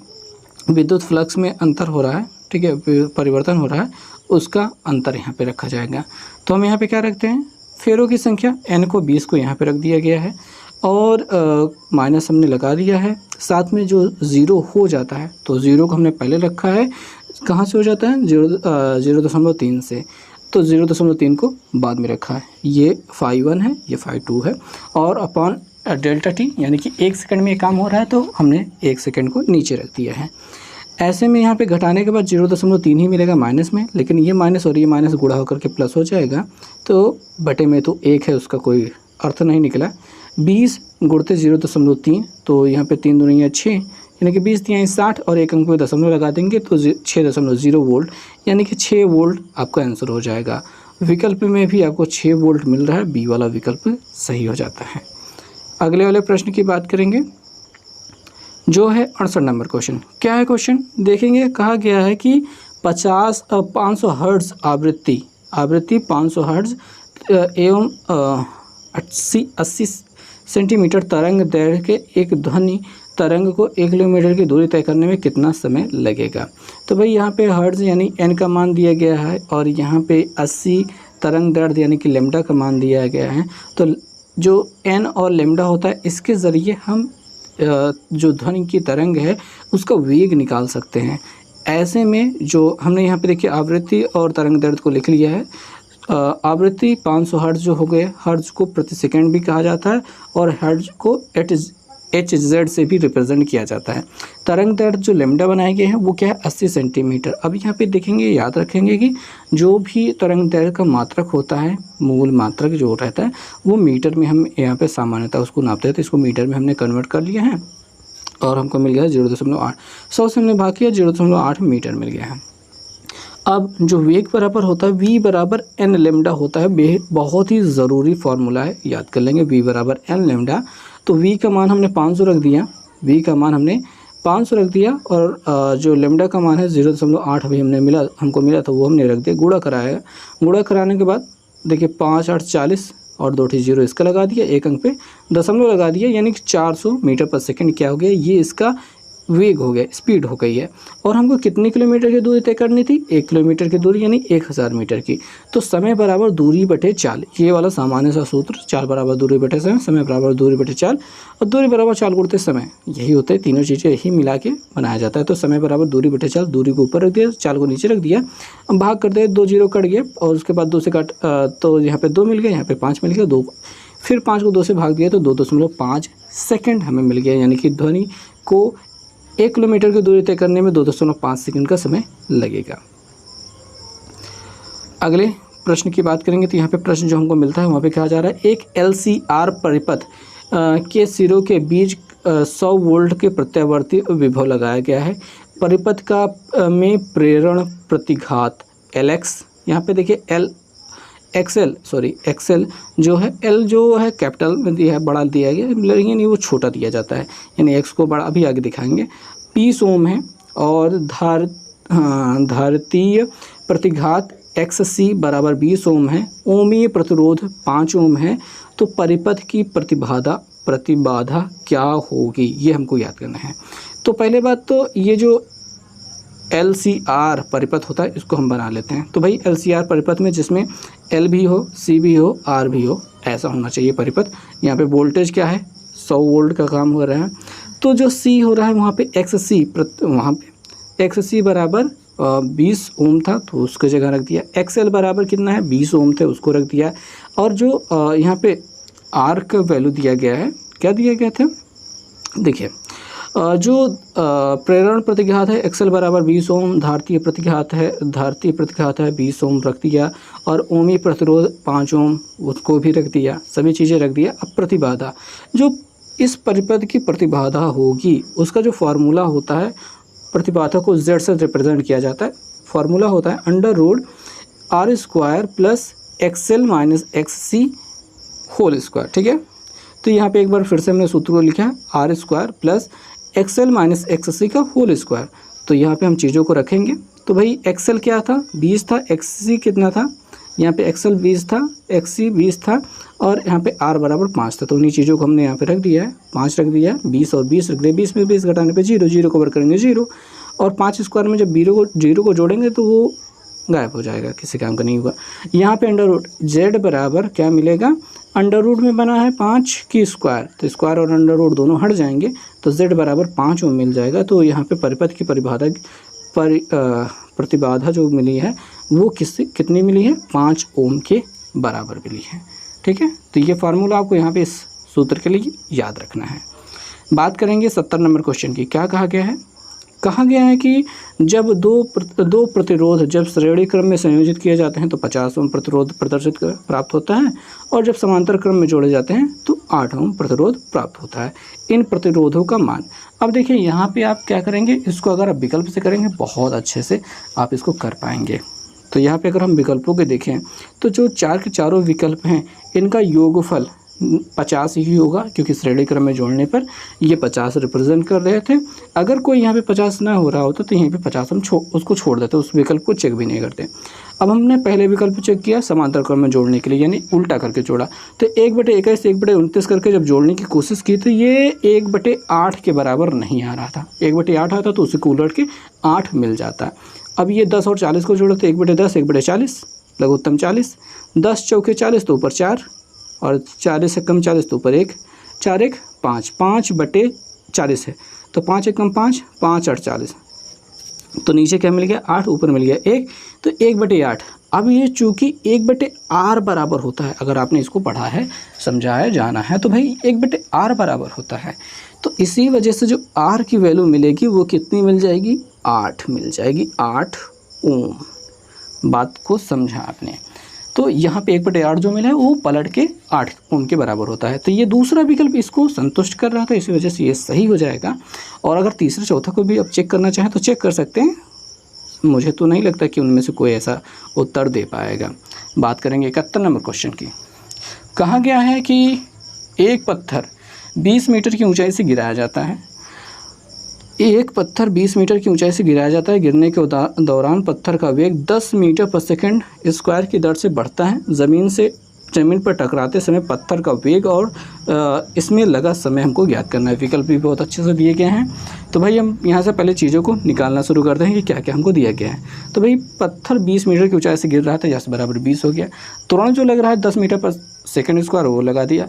विद्युत फ्लक्स में अंतर हो रहा है, ठीक है, परिवर्तन हो रहा है, उसका अंतर यहाँ पे रखा जाएगा। तो हम यहाँ पे क्या रखते हैं, फेरों की संख्या n को 20 को यहाँ पे रख दिया गया है और माइनस हमने लगा दिया है। साथ में जो ज़ीरो हो जाता है, तो ज़ीरो को हमने पहले रखा है, कहाँ से हो जाता है 0.3 से, तो 0.3 को बाद में रखा है। ये φ1 है, ये φ2 है और अपॉन डेल्टा टी, यानी कि 1 सेकंड में ये काम हो रहा है तो हमने 1 सेकंड को नीचे रख दिया है। ऐसे में यहाँ पे घटाने के बाद 0.3 ही मिलेगा माइनस में, लेकिन ये माइनस और ये माइनस गुणा होकर के प्लस हो जाएगा, तो बटे में तो 1 है, उसका कोई अर्थ नहीं निकला। 20 गुणते 0.3, तो यहाँ पे 3 दूनी 6, यानी कि 20 तिहाई 60 और एक अंक में दशमलव लगा देंगे तो 6.0 वोल्ट, यानी कि 6 वोल्ट आपका आंसर हो जाएगा। विकल्प में भी आपको 6 वोल्ट मिल रहा है, बी वाला विकल्प सही हो जाता है। अगले वाले प्रश्न की बात करेंगे जो है 68 नंबर क्वेश्चन। क्या है क्वेश्चन देखेंगे, कहा गया है कि 500 हर्ट्ज आवृत्ति 500 हर्ट्ज एवं 80 सेंटीमीटर तरंग दैर्घ्य के एक ध्वनि तरंग को 1 किलोमीटर की दूरी तय करने में कितना समय लगेगा। तो भाई यहाँ पे हर्ट्ज यानी n का मान दिया गया है और यहाँ पे 80 तरंग दैर्घ्य यानी कि लेमडा का मान दिया गया है। तो जो n और लेमडा होता है, इसके ज़रिए हम जो ध्वनि की तरंग है उसका वेग निकाल सकते हैं। ऐसे में जो हमने यहाँ पे देखिए आवृत्ति और तरंग दैर्घ्य को लिख लिया है। आवृत्ति 500 हर्ट्ज जो हो गए, हर्ट्ज को प्रति सेकंड भी कहा जाता है और हर्ट्ज को HZ से भी रिप्रेजेंट किया जाता है। तरंग दैर्घ्य जो लेमडा बनाए गए हैं वो क्या है 80 सेंटीमीटर। अब यहाँ पे देखेंगे, याद रखेंगे कि जो भी तरंग दैर्घ्य का मात्रक होता है, मूल मात्रक जो रहता है वो मीटर में हम यहाँ पे सामान्यतः उसको नापते हैं, तो इसको मीटर में हमने कन्वर्ट कर लिया है और हमको मिल गया 0.8। 100 से हमने भाग किया, 0.8 मीटर मिल गया है। अब जो वेग बराबर होता है v बराबर n लेमडा होता है, बहुत ही ज़रूरी फार्मूला है, याद कर लेंगे v बराबर n लेमडा। तो v का मान हमने 500 रख दिया, v का मान हमने 500 रख दिया और जो लेमडा का मान है 0.8 भी हमको मिला था वो हमने रख दिया, गुणा कराया। गुणा कराने के बाद देखिए 5 8 40 और 2 0 इसका लगा दिया, एक अंक पे दशमलव लगा दिया, यानी कि 400 मीटर पर सेकंड क्या हो गया, ये इसका वेग हो गया, स्पीड हो गई है। और हमको कितने किलोमीटर की दूरी तय करनी थी, 1 किलोमीटर की दूरी यानी 1000 मीटर की। तो समय बराबर दूरी बटे चाल, ये वाला सामान्य सा सूत्र, चाल बराबर दूरी बटे समय, समय बराबर दूरी बटे चाल और दूरी बराबर चाल गुणते समय, यही होता है, तीनों चीज़ें यही मिला के बनाया जाता है। तो समय बराबर दूरी बटे चाल, दूरी को ऊपर रख दिया, चाल को नीचे रख दिया, अब भाग करते 2 0 कट गया और उसके बाद 2 से काट तो यहाँ पे 2 मिल गया, यहाँ पे 5 मिल गया, 2 फिर 5 को 2 से भाग दिया तो 2.5 सेकंड हमें मिल गया, यानी कि ध्वनि को 1 किलोमीटर की दूरी तय करने में 2.5 सेकंड का समय लगेगा। अगले प्रश्न की बात करेंगे तो यहाँ पे प्रश्न जो हमको मिलता है वहाँ पे कहा जा रहा है, एक LCR परिपथ के सिरों के बीच 100 वोल्ट के प्रत्यावर्ती विभव लगाया गया है। परिपथ का में प्रेरण प्रतिघात LX, यहाँ पे देखिए एक्सेल जो है, L जो है कैपिटल में दिया है, बड़ा दिया गया, लेकिन ये वो छोटा दिया जाता है, यानी X को बड़ा अभी आगे दिखाएंगे। 20 ओम है और धारतीय प्रतिघात XC बराबर 20 ओम है, ओमीय प्रतिरोध 5 ओम है, तो परिपथ की प्रतिबाधा क्या होगी, ये हमको याद करना है। तो पहले बात तो ये जो LCR परिपथ होता है इसको हम बना लेते हैं। तो भाई LCR परिपथ में जिसमें L भी हो, C भी हो, R भी हो, ऐसा होना चाहिए परिपथ। यहाँ पे वोल्टेज क्या है 100 वोल्ट का काम हो रहा है, तो जो C हो रहा है वहाँ पे XC, वहाँ पे XC बराबर 20 ओम था तो उसको जगह रख दिया। XL बराबर कितना है 20 ओम थे, उसको रख दिया। और जो यहाँ पे R का वैल्यू दिया गया है, क्या दिया गया था देखिए, जो प्रेरण प्रतिघात है XL बराबर 20 ओम, धारतीय प्रतिघात है 20 ओम रख दिया और ओमी प्रतिरोध 5 ओम उसको भी रख दिया, सभी चीज़ें रख दिया। अब प्रतिबाधा, जो इस परिपथ की प्रतिबाधा होगी उसका जो फार्मूला होता है, प्रतिबाधा को Z से रिप्रेजेंट किया जाता है, फार्मूला होता है √R² plus XL minus XC whole square, ठीक है। तो यहाँ पे एक बार फिर से हमने सूत्र को लिखा है R² plus XL minus XC का होल स्क्वायर। तो यहाँ पे हम चीज़ों को रखेंगे, तो भाई XL क्या था 20 था, XC कितना था, यहाँ पे एक्सएल 20 था, एक्ससी 20 था और यहाँ पे आर बराबर 5 था। तो उन्हीं चीज़ों को हमने यहाँ पे रख दिया है, 5 रख दिया है, 20 और 20 रख दिया। 20 में 20 घटाने पे 0, 0 कवर करेंगे 0 और 5 स्क्वायर में जब 0 को जोड़ेंगे तो वो गायब हो जाएगा, किसी काम का नहीं होगा। यहाँ पे अंडर रूट जेड बराबर क्या मिलेगा, अंडर रूट में बना है 5 की स्क्वायर, तो स्क्वायर और अंडर रूट दोनों हट जाएंगे तो जेड बराबर 5 ओम मिल जाएगा। तो यहाँ पे परिपथ की प्रतिबाधा जो मिली है वो कितनी मिली है, 5 ओम के बराबर मिली है। ठीक है, तो ये फार्मूला आपको यहाँ पे इस सूत्र के लिए याद रखना है। बात करेंगे 70 नंबर क्वेश्चन की। क्या कहा गया है, कहा गया है कि जब दो प्रतिरोध जब श्रेणी क्रम में संयोजित किए जाते हैं तो 50 ओम प्रतिरोध प्रदर्शित प्राप्त होता है और जब समांतर क्रम में जोड़े जाते हैं तो 8 ओम प्रतिरोध प्राप्त होता है। इन प्रतिरोधों का मान, अब देखिए यहाँ पे आप क्या करेंगे, इसको अगर आप विकल्प से करेंगे बहुत अच्छे से आप इसको कर पाएंगे। तो यहाँ पे अगर हम विकल्पों के देखें तो जो 4 के चारों विकल्प हैं इनका योगफल 50 ही होगा, क्योंकि श्रेणी क्रम में जोड़ने पर ये 50 रिप्रेजेंट कर रहे थे। अगर कोई यहाँ पे 50 ना हो रहा होता तो यहीं पे 50 हम उसको छोड़ देते, उस विकल्प को चेक भी नहीं करते। अब हमने पहले विकल्प चेक किया समांतर क्रम में जोड़ने के लिए, यानी उल्टा करके जोड़ा, तो 1/21 1/29 करके जब जोड़ने की कोशिश की तो ये 1/8 के बराबर नहीं आ रहा था। 1/8 आता तो उसे को उलट के 8 मिल जाता। अब ये 10 और 40 को जोड़ो तो 1/10 1/40 लघुत्तम 40, 10 चौके 40 तो ऊपर 4 और 40 से कम 40 तो ऊपर 1, 4 1 5, 5/40 है तो 5 1 कम 5, 5 8 40, तो नीचे क्या मिल गया 8, ऊपर मिल गया 1, तो 1/8। अब ये चूँकि 1/r बराबर होता है, अगर आपने इसको पढ़ा है, समझा है, जाना है तो भाई 1/r बराबर होता है, तो इसी वजह से जो r की वैल्यू मिलेगी वो कितनी मिल जाएगी, 8 मिल जाएगी, 8 ओम। बात को समझा आपने। तो यहाँ पे 1/8 जो मिला है वो पलट के 8 ओम के बराबर होता है। तो ये दूसरा विकल्प इसको संतुष्ट कर रहा था, इसी वजह से ये सही हो जाएगा। और अगर तीसरा चौथा को भी अब चेक करना चाहें तो चेक कर सकते हैं, मुझे तो नहीं लगता कि उनमें से कोई ऐसा उत्तर दे पाएगा। बात करेंगे 71 नंबर क्वेश्चन की। कहा गया है कि एक पत्थर 20 मीटर की ऊंचाई से गिराया जाता है। एक पत्थर 20 मीटर की ऊंचाई से गिराया जाता है। गिरने के दौरान पत्थर का वेग 10 मीटर पर सेकंड स्क्वायर की दर से बढ़ता है। ज़मीन पर टकराते समय पत्थर का वेग और इसमें लगा समय हमको ज्ञात करना है। विकल्प भी बहुत अच्छे से दिए गए हैं। तो भाई हम यहाँ से पहले चीज़ों को निकालना शुरू करते हैं कि क्या क्या हमको दिया गया है। तो भाई पत्थर 20 मीटर की ऊंचाई से गिर रहा था, यस बराबर 20 हो गया। तुरंत जो लग रहा है 10 मीटर पर सेकंड स्क्वायर वो लगा दिया।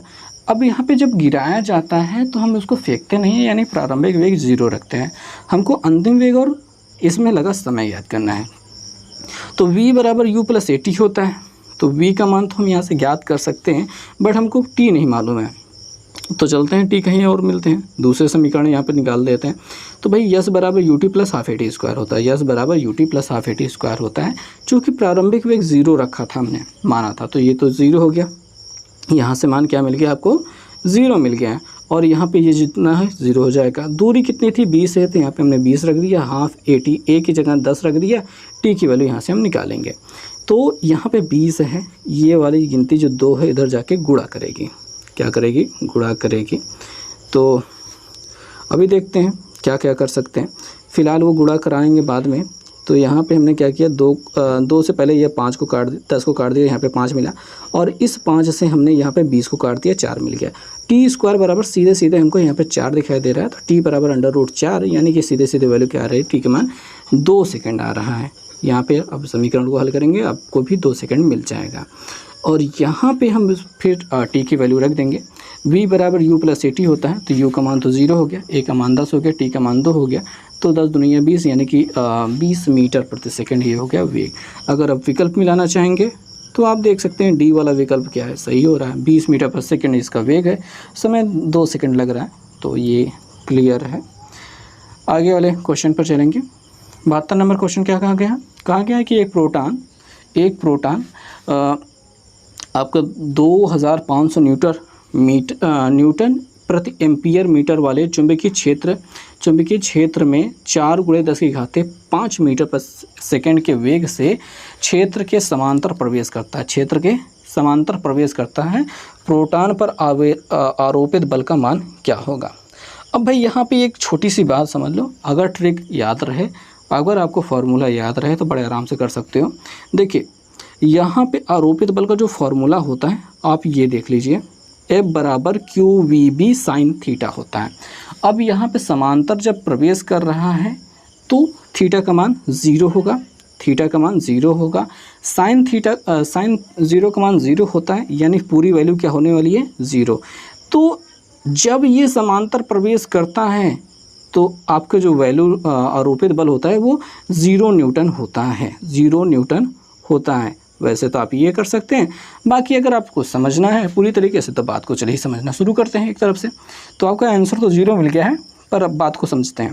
अब यहाँ पे जब गिराया जाता है तो हम उसको फेंकते नहीं हैं, यानी प्रारंभिक वेग 0 रखते हैं। हमको अंतिम वेग और इसमें लगा समय याद करना है। तो v बराबर u प्लस AT होता है। तो v का मान तो हम यहाँ से ज्ञात कर सकते हैं, बट हमको t नहीं मालूम है। तो चलते हैं t कहीं और मिलते हैं, दूसरे समीकरण यहाँ पे निकाल देते हैं। तो भाई यस बराबर ut plus half AT square होता है। यस बराबर ut plus half AT square होता है। चूँकि प्रारंभिक वेग 0 रखा था, हमने माना था, तो ये तो 0 हो गया। यहाँ से मान क्या मिल गया आपको, 0 मिल गया है। और यहाँ पे ये जितना है 0 हो जाएगा। दूरी कितनी थी, 20 है, तो यहाँ पे हमने 20 रख दिया। हाफ AT a की जगह 10 रख दिया। t की वैल्यू यहाँ से हम निकालेंगे। तो यहाँ पे 20 है, ये वाली गिनती जो 2 है इधर जाके गुणा करेगी। क्या करेगी, गुणा करेगी। तो अभी देखते हैं क्या क्या कर सकते हैं। फ़िलहाल वो गुणा कराएंगे बाद में। तो यहाँ पे हमने क्या किया, 2 से पहले ये 5 को काट 10 को काट दिया, यहाँ पे 5 मिला। और इस 5 से हमने यहाँ पे 20 को काट दिया, 4 मिल गया। टी स्क्वायर बराबर सीधे सीधे हमको यहाँ पे 4 दिखाई दे रहा है। तो टी बराबर अंडर रूट 4, यानी कि सीधे सीधे वैल्यू क्या आ रही है, टी के मान 2 सेकंड आ रहा है। यहाँ पे अब समीकरण को हल करेंगे, आपको भी 2 सेकंड मिल जाएगा। और यहाँ पे हम फिर टी की वैल्यू रख देंगे। v बराबर u प्लस AT होता है। तो u का मान तो 0 हो गया, a का मान 10 हो गया, t का मान 2 हो गया। तो 10 दूनी 20, यानी कि 20 मीटर प्रति सेकंड ये हो गया वेग। अगर आप विकल्प मिलाना चाहेंगे तो आप देख सकते हैं डी वाला विकल्प क्या है, सही हो रहा है। 20 मीटर पर सेकंड इसका वेग है, समय 2 सेकंड लग रहा है, तो ये क्लियर है। आगे वाले क्वेश्चन पर चलेंगे। 72 नंबर क्वेश्चन क्या कहा गया, कहा गया है कि एक प्रोटॉन आपका 2500 न्यूटन प्रति एम्पियर मीटर वाले चुंबकीय क्षेत्र में 4 × 10⁵ मीटर पर सेकंड के वेग से क्षेत्र के समांतर प्रवेश करता है। प्रोटॉन पर आरोपित बल का मान क्या होगा। अब भाई यहाँ पे एक छोटी सी बात समझ लो, अगर ट्रिक याद रहे, अगर आपको फार्मूला याद रहे तो बड़े आराम से कर सकते हो। देखिए यहाँ पे आरोपित बल का जो फॉर्मूला होता है आप ये देख लीजिए, F बराबर QVB साइन थीटा होता है। अब यहाँ पे समांतर जब प्रवेश कर रहा है तो थीटा का मान 0 होगा, थीटा का मान 0 होगा, साइन 0 का मान 0 होता है, यानी पूरी वैल्यू क्या होने वाली है 0। तो जब ये समांतर प्रवेश करता है तो आपका जो वैल्यू आरोपित बल होता है वो 0 न्यूटन होता है, 0 न्यूटन होता है। वैसे तो आप ये कर सकते हैं, बाकी अगर आपको समझना है पूरी तरीके से तो बात को चलिए समझना शुरू करते हैं एक तरफ से। तो आपका आंसर तो 0 मिल गया है, पर अब बात को समझते हैं।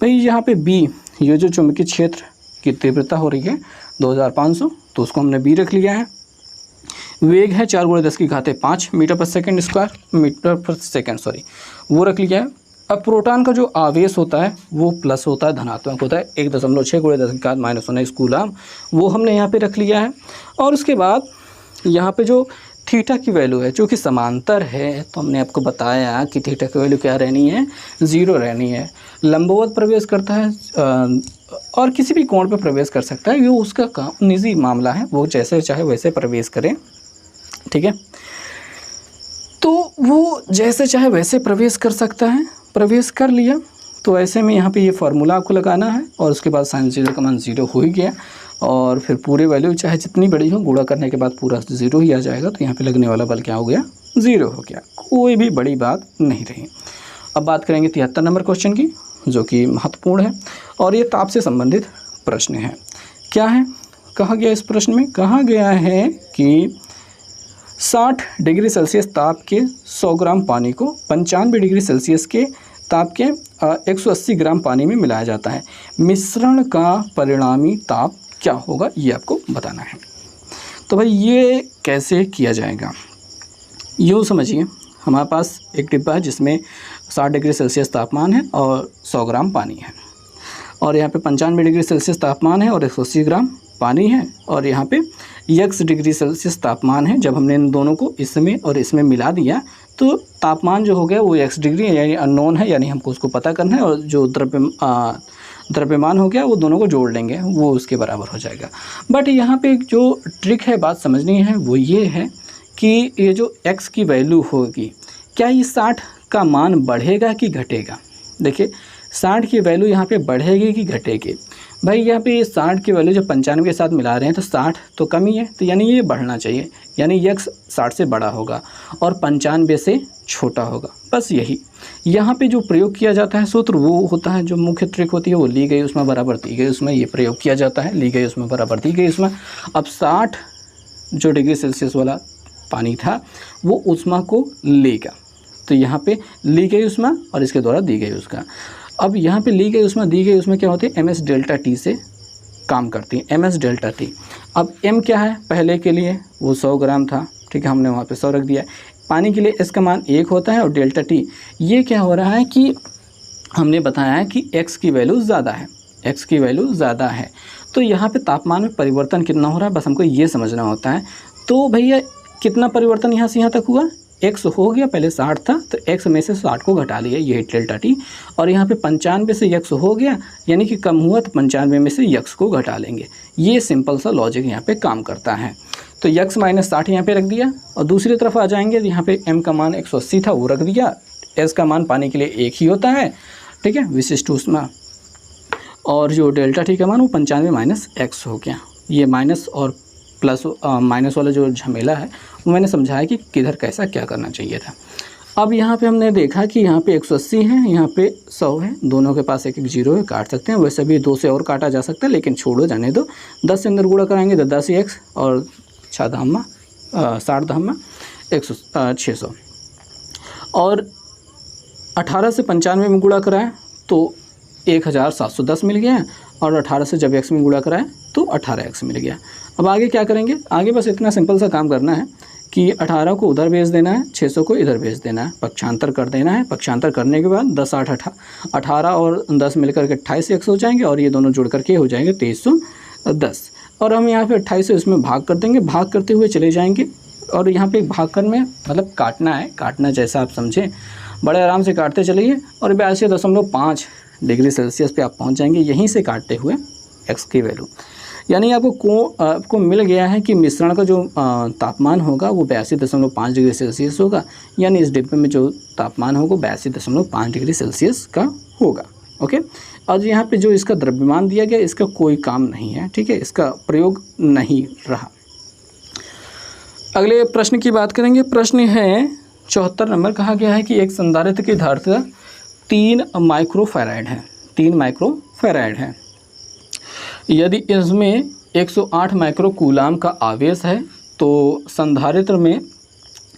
भाई यहाँ पे B, ये जो चुंबकीय क्षेत्र की तीव्रता हो रही है 2500, तो उसको हमने B रख लिया है। वेग है 4 × 10⁵ मीटर पर सेकेंड वो रख लिया है। अब प्रोटॉन का जो आवेश होता है वो प्लस होता है, धनात्मक होता है, 1.6 × 10⁻⁻⁻⁰ कूलम, वो हमने यहाँ पे रख लिया है। और उसके बाद यहाँ पे जो थीटा की वैल्यू है जो कि समांतर है, तो हमने आपको बताया कि थीटा की वैल्यू क्या रहनी है 0 रहनी है। लंबवत प्रवेश करता है और किसी भी कोण पे प्रवेश कर सकता है, ये उसका काम निजी मामला है, वो जैसे चाहे वैसे प्रवेश करें, ठीक है। तो वो जैसे चाहे वैसे प्रवेश कर सकता है, प्रवेश कर लिया। तो ऐसे में यहाँ पे ये फार्मूला आपको लगाना है और उसके बाद साइन 0 का मान 0 हो ही गया, और फिर पूरे वैल्यू चाहे जितनी बड़ी हो गुणा करने के बाद पूरा 0 ही आ जाएगा। तो यहाँ पे लगने वाला बल क्या हो गया 0 हो गया, कोई भी बड़ी बात नहीं रही। अब बात करेंगे 73 नंबर क्वेश्चन की, जो कि महत्वपूर्ण है और ये ताप से संबंधित प्रश्न है। क्या है कहा गया इस प्रश्न में? कहा गया है कि 60 डिग्री सेल्सियस ताप के 100 ग्राम पानी को 95 डिग्री सेल्सियस के ताप के 180 ग्राम पानी में मिलाया जाता है। मिश्रण का परिणामी ताप क्या होगा ये आपको बताना है। तो भाई ये कैसे किया जाएगा, यूँ समझिए, हमारे पास एक डिब्बा है जिसमें 60 डिग्री सेल्सियस तापमान है और 100 ग्राम पानी है, और यहाँ पे 95 डिग्री सेल्सियस तापमान है और 180 ग्राम पानी है, और यहाँ पे x डिग्री सेल्सियस तापमान है। जब हमने इन दोनों को इसमें और इसमें मिला दिया तो तापमान जो हो गया वो x डिग्री है, यानी अननोन है, यानी हमको उसको पता करना है, और जो द्रव्यमान हो गया वो दोनों को जोड़ लेंगे, वो उसके बराबर हो जाएगा। बट यहाँ पे जो ट्रिक है, बात समझनी है, वो ये है कि ये जो x की वैल्यू होगी, क्या ये 60 का मान बढ़ेगा कि घटेगा? देखिए 60 की वैल्यू यहाँ पे बढ़ेगी कि घटेगी? भाई यहाँ पे 60 की वैल्यू जब 95 के साथ मिला रहे हैं तो 60 तो कम ही है, तो यानी ये बढ़ना चाहिए, यानी x 60 से बड़ा होगा और 95 से छोटा होगा। बस यही यहाँ पे जो प्रयोग किया जाता है सूत्र वो होता है, जो मुख्य ट्रिक होती है वो ली गई उसमें बराबर दी गई उसमें ये प्रयोग किया जाता है, ली गई उसमें बराबर दी गई उसमें। अब 60 जो डिग्री सेल्सियस वाला पानी था वो उष्मा को लेगा, तो यहाँ पे ली गई उष्मा और इसके द्वारा दी गई उसका। अब यहाँ पे ली गई उष्मा दी गई उसमें क्या होती है, ms डेल्टा टी से काम करती है, ms डेल्टा टी। अब m क्या है, पहले के लिए वो 100 ग्राम था, ठीक है, हमने वहाँ पे 100 रख दिया। पानी के लिए s का मान 1 होता है और डेल्टा टी, ये क्या हो रहा है कि हमने बताया है कि x की वैल्यू ज़्यादा है, x की वैल्यू ज़्यादा है, तो यहाँ पे तापमान में परिवर्तन कितना हो रहा है बस हमको ये समझना होता है। तो भैया कितना परिवर्तन यहाँ से यहाँ तक हुआ, x हो गया, पहले 60 था तो x में से 60 को घटा लिया, ये डेल्टा टी, और यहाँ पे 95 से x हो गया, यानी कि कम हुआ तो 95 में से x को घटा लेंगे। ये सिंपल सा लॉजिक यहाँ पे काम करता है। तो x माइनस 60 यहाँ पे रख दिया, और दूसरी तरफ आ जाएंगे, यहाँ पे m का मान 180 था वो रख दिया, s का मान पानी के लिए 1 ही होता है, ठीक है, विशिष्ट ऊष्मा, और जो डेल्टा टी का मान वो 95 माइनस x हो गया। ये माइनस और प्लस माइनस वाला जो झमेला है वो मैंने समझाया कि किधर कैसा क्या करना चाहिए था। अब यहाँ पे हमने देखा कि यहाँ पे 180 है, यहाँ पे 100 है, दोनों के पास एक एक जीरो है, काट सकते हैं। वैसे भी 2 से और काटा जा सकता है, लेकिन छोड़ो जाने दो। 10 से अंदर गुणा कराएंगे तो 10 x और 60 धामा 600, और 18 से 95 में गुणा कराएं तो 1710 मिल गया, और 18 से जब x में गुणा कराएं तो 18x मिल गया। अब आगे क्या करेंगे, आगे बस इतना सिंपल सा काम करना है कि 18 को उधर भेज देना है, 600 को इधर भेज देना है, पक्षांतर कर देना है। पक्षांतर करने के बाद 10 8 18 और 10 मिलकर के 28x हो जाएंगे, और ये दोनों जुड़ करके हो जाएंगे 2310। और हम यहाँ पे 28 से इसमें भाग कर देंगे, भाग करते हुए चले जाएंगे, और यहाँ पे भाग कर में मतलब काटना है, काटना जैसा आप समझें, बड़े आराम से काटते चलिए, और 82.5 डिग्री सेल्सियस पे आप पहुँच जाएंगे, यहीं से काटते हुए x की वैल्यू। यानी आपको मिल गया है कि मिश्रण का जो तापमान होगा वो 82.5 डिग्री सेल्सियस होगा, यानी इस डिब्बे में जो तापमान होगा 82.5 डिग्री सेल्सियस का होगा। ओके, और यहाँ पे जो इसका द्रव्यमान दिया गया इसका कोई काम नहीं है, ठीक है, इसका प्रयोग नहीं रहा। अगले प्रश्न की बात करेंगे। प्रश्न है 74 नंबर। कहा गया है कि एक संधारित्र की धारिता 3 माइक्रोफैराड है, 3 माइक्रोफैराड है। यदि इसमें 108 माइक्रोकूलाम का आवेश है तो संधारित्र में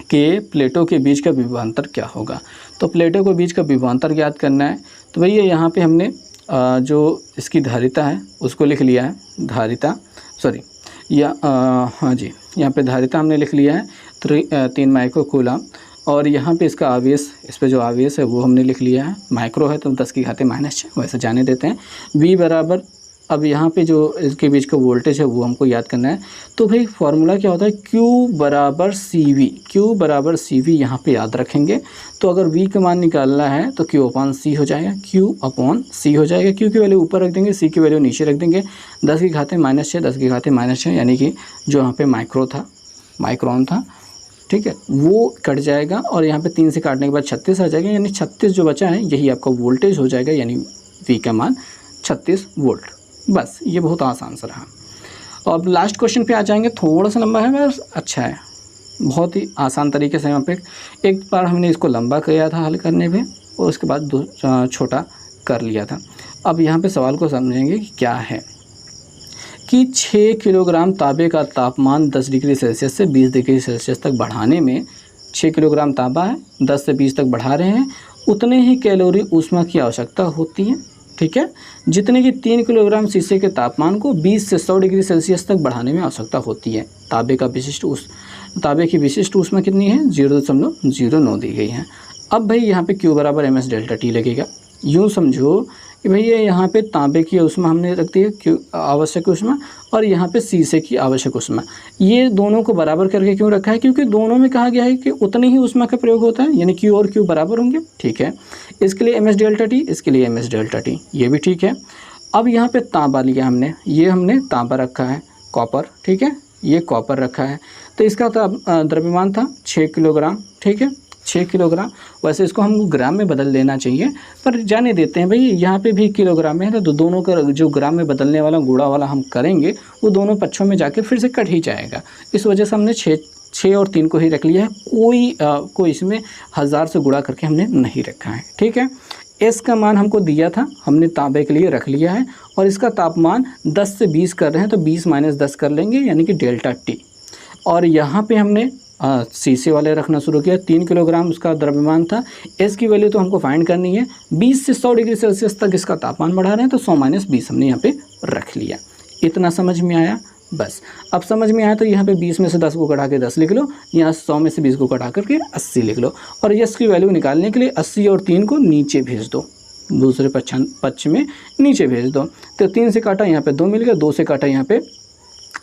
के प्लेटों के बीच का विभवांतर क्या होगा। तो प्लेटों के बीच का विभवांतर ज्ञात करना है। तो भैया यहाँ पे हमने जो इसकी धारिता है उसको लिख लिया है, धारिता सॉरी या हाँ जी, यहाँ पे धारिता हमने लिख लिया है 3 माइक्रोकूलाम, और यहाँ पे इसका आवेश, इस पे जो आवेश है वो हमने लिख लिया है, माइक्रो है तो 10⁻⁻⁶ वैसे जाने देते हैं। V बराबर, अब यहाँ पे जो इसके बीच का वोल्टेज है वो हमको याद करना है। तो भाई फार्मूला क्या होता है, Q बराबर CV, Q बराबर CV यहाँ पे याद रखेंगे। तो अगर V का मान निकालना है तो Q/C हो जाएगा, Q/C हो जाएगा। Q की वैल्यू ऊपर रख देंगे, C की वैल्यू नीचे रख देंगे। 10⁻⁻⁶, 10⁻⁻⁶ यानी कि जो यहाँ पे माइक्रोन था, ठीक है, वो कट जाएगा और यहाँ पे 3 से काटने के बाद 36 आ जाएगा, यानी 36 जो बचा है यही आपका वोल्टेज हो जाएगा, यानी V का मान 36 वोल्ट। बस ये बहुत आसान सा रहा। और लास्ट क्वेश्चन पे आ जाएंगे, थोड़ा सा लंबा है बस, अच्छा है, बहुत ही आसान तरीके से यहाँ पे एक बार हमने इसको लंबा किया था हल करने में और उसके बाद छोटा कर लिया था। अब यहाँ पे सवाल को समझेंगे कि क्या है कि 6 किलोग्राम तांबे का तापमान 10 डिग्री सेल्सियस से 20 डिग्री सेल्सियस तक बढ़ाने में 6 किलोग्राम तांबा है, 10 से 20 तक बढ़ा रहे हैं, उतने ही कैलोरी ऊष्मा की आवश्यकता होती है, ठीक है, जितने कि 3 किलोग्राम शीशे के तापमान को 20 से 100 डिग्री सेल्सियस तक बढ़ाने में आवश्यकता होती है। तांबे की विशिष्ट ऊष्मा कितनी है, 0.09 दी गई है। अब भाई यहाँ पे Q बराबर ms डेल्टा T लगेगा। यूँ समझो कि भैया यहाँ पे तांबे की ऊष्मा हमने रख दी है, आवश्यक ऊष्मा, और यहाँ पे शीशे की आवश्यक ऊष्मा। ये दोनों को बराबर करके क्यों रखा है, क्योंकि दोनों में कहा गया है कि उतनी ही ऊष्मा का प्रयोग होता है, यानी Q और Q बराबर होंगे, ठीक है। इसके लिए ms डेल्टा T, इसके लिए ms डेल्टा T, ये भी ठीक है। अब यहाँ पे तांबा लिया हमने, ये हमने तांबा रखा है, कॉपर, ठीक है, ये कॉपर रखा है। तो इसका द्रव्यमान था 6 किलोग्राम, ठीक है, 6 किलोग्राम। वैसे इसको हमको ग्राम में बदल देना चाहिए, पर जाने देते हैं भाई, यहाँ पे भी किलोग्राम में है तो दोनों का जो ग्राम में बदलने वाला गुणा वाला हम करेंगे वो दोनों पक्षों में जाके फिर से कट ही जाएगा। इस वजह से हमने 6 और 3 को ही रख लिया है, कोई इसमें 1000 से गुणा करके हमने नहीं रखा है, ठीक है। S का मान हमको दिया था, हमने तांबे के लिए रख लिया है, और इसका तापमान 10 से 20 कर रहे हैं तो 20 - 10 कर लेंगे, यानी कि डेल्टा T। और यहाँ पे हमने शीशे वाले रखना शुरू किया, 3 किलोग्राम उसका द्रव्यमान था। S की वैल्यू तो हमको फाइंड करनी है, 20 से 100 डिग्री सेल्सियस तक इसका तापमान बढ़ा रहे हैं तो 100 - 20 हमने यहाँ पे रख लिया। इतना समझ में आया, बस। अब समझ में आया तो यहाँ पे 20 में से 10 को कटा के 10 लिख लो, यहाँ 100 में से 20 को कटा करके 80 लिख लो, और S की वैल्यू निकालने के लिए 80 और 3 को नीचे भेज दो, दूसरे पक्ष में नीचे भेज दो। तो 3 से काटा यहाँ पे 2 मिल गया, 2 से काटा यहाँ पे,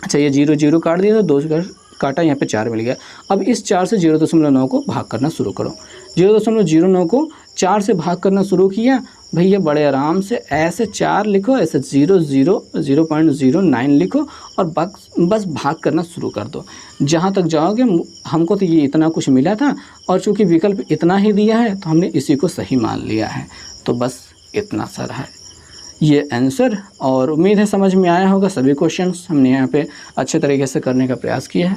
अच्छा ये 0 0 काट दिया, तो 2 से काटा यहाँ पे 4 मिल गया। अब इस 4 से 0.9 को भाग करना शुरू करो। 0.09 को 4 से भाग करना शुरू किया, भैया बड़े आराम से ऐसे 4 लिखो, ऐसे 0.09 लिखो और बस भाग करना शुरू कर दो। जहाँ तक जाओगे, हमको तो ये इतना कुछ मिला था और चूँकि विकल्प इतना ही दिया है तो हमने इसी को सही मान लिया है। तो बस इतना सा है ये आंसर, और उम्मीद है समझ में आया होगा। सभी क्वेश्चंस हमने यहाँ पे अच्छे तरीके से करने का प्रयास किया है।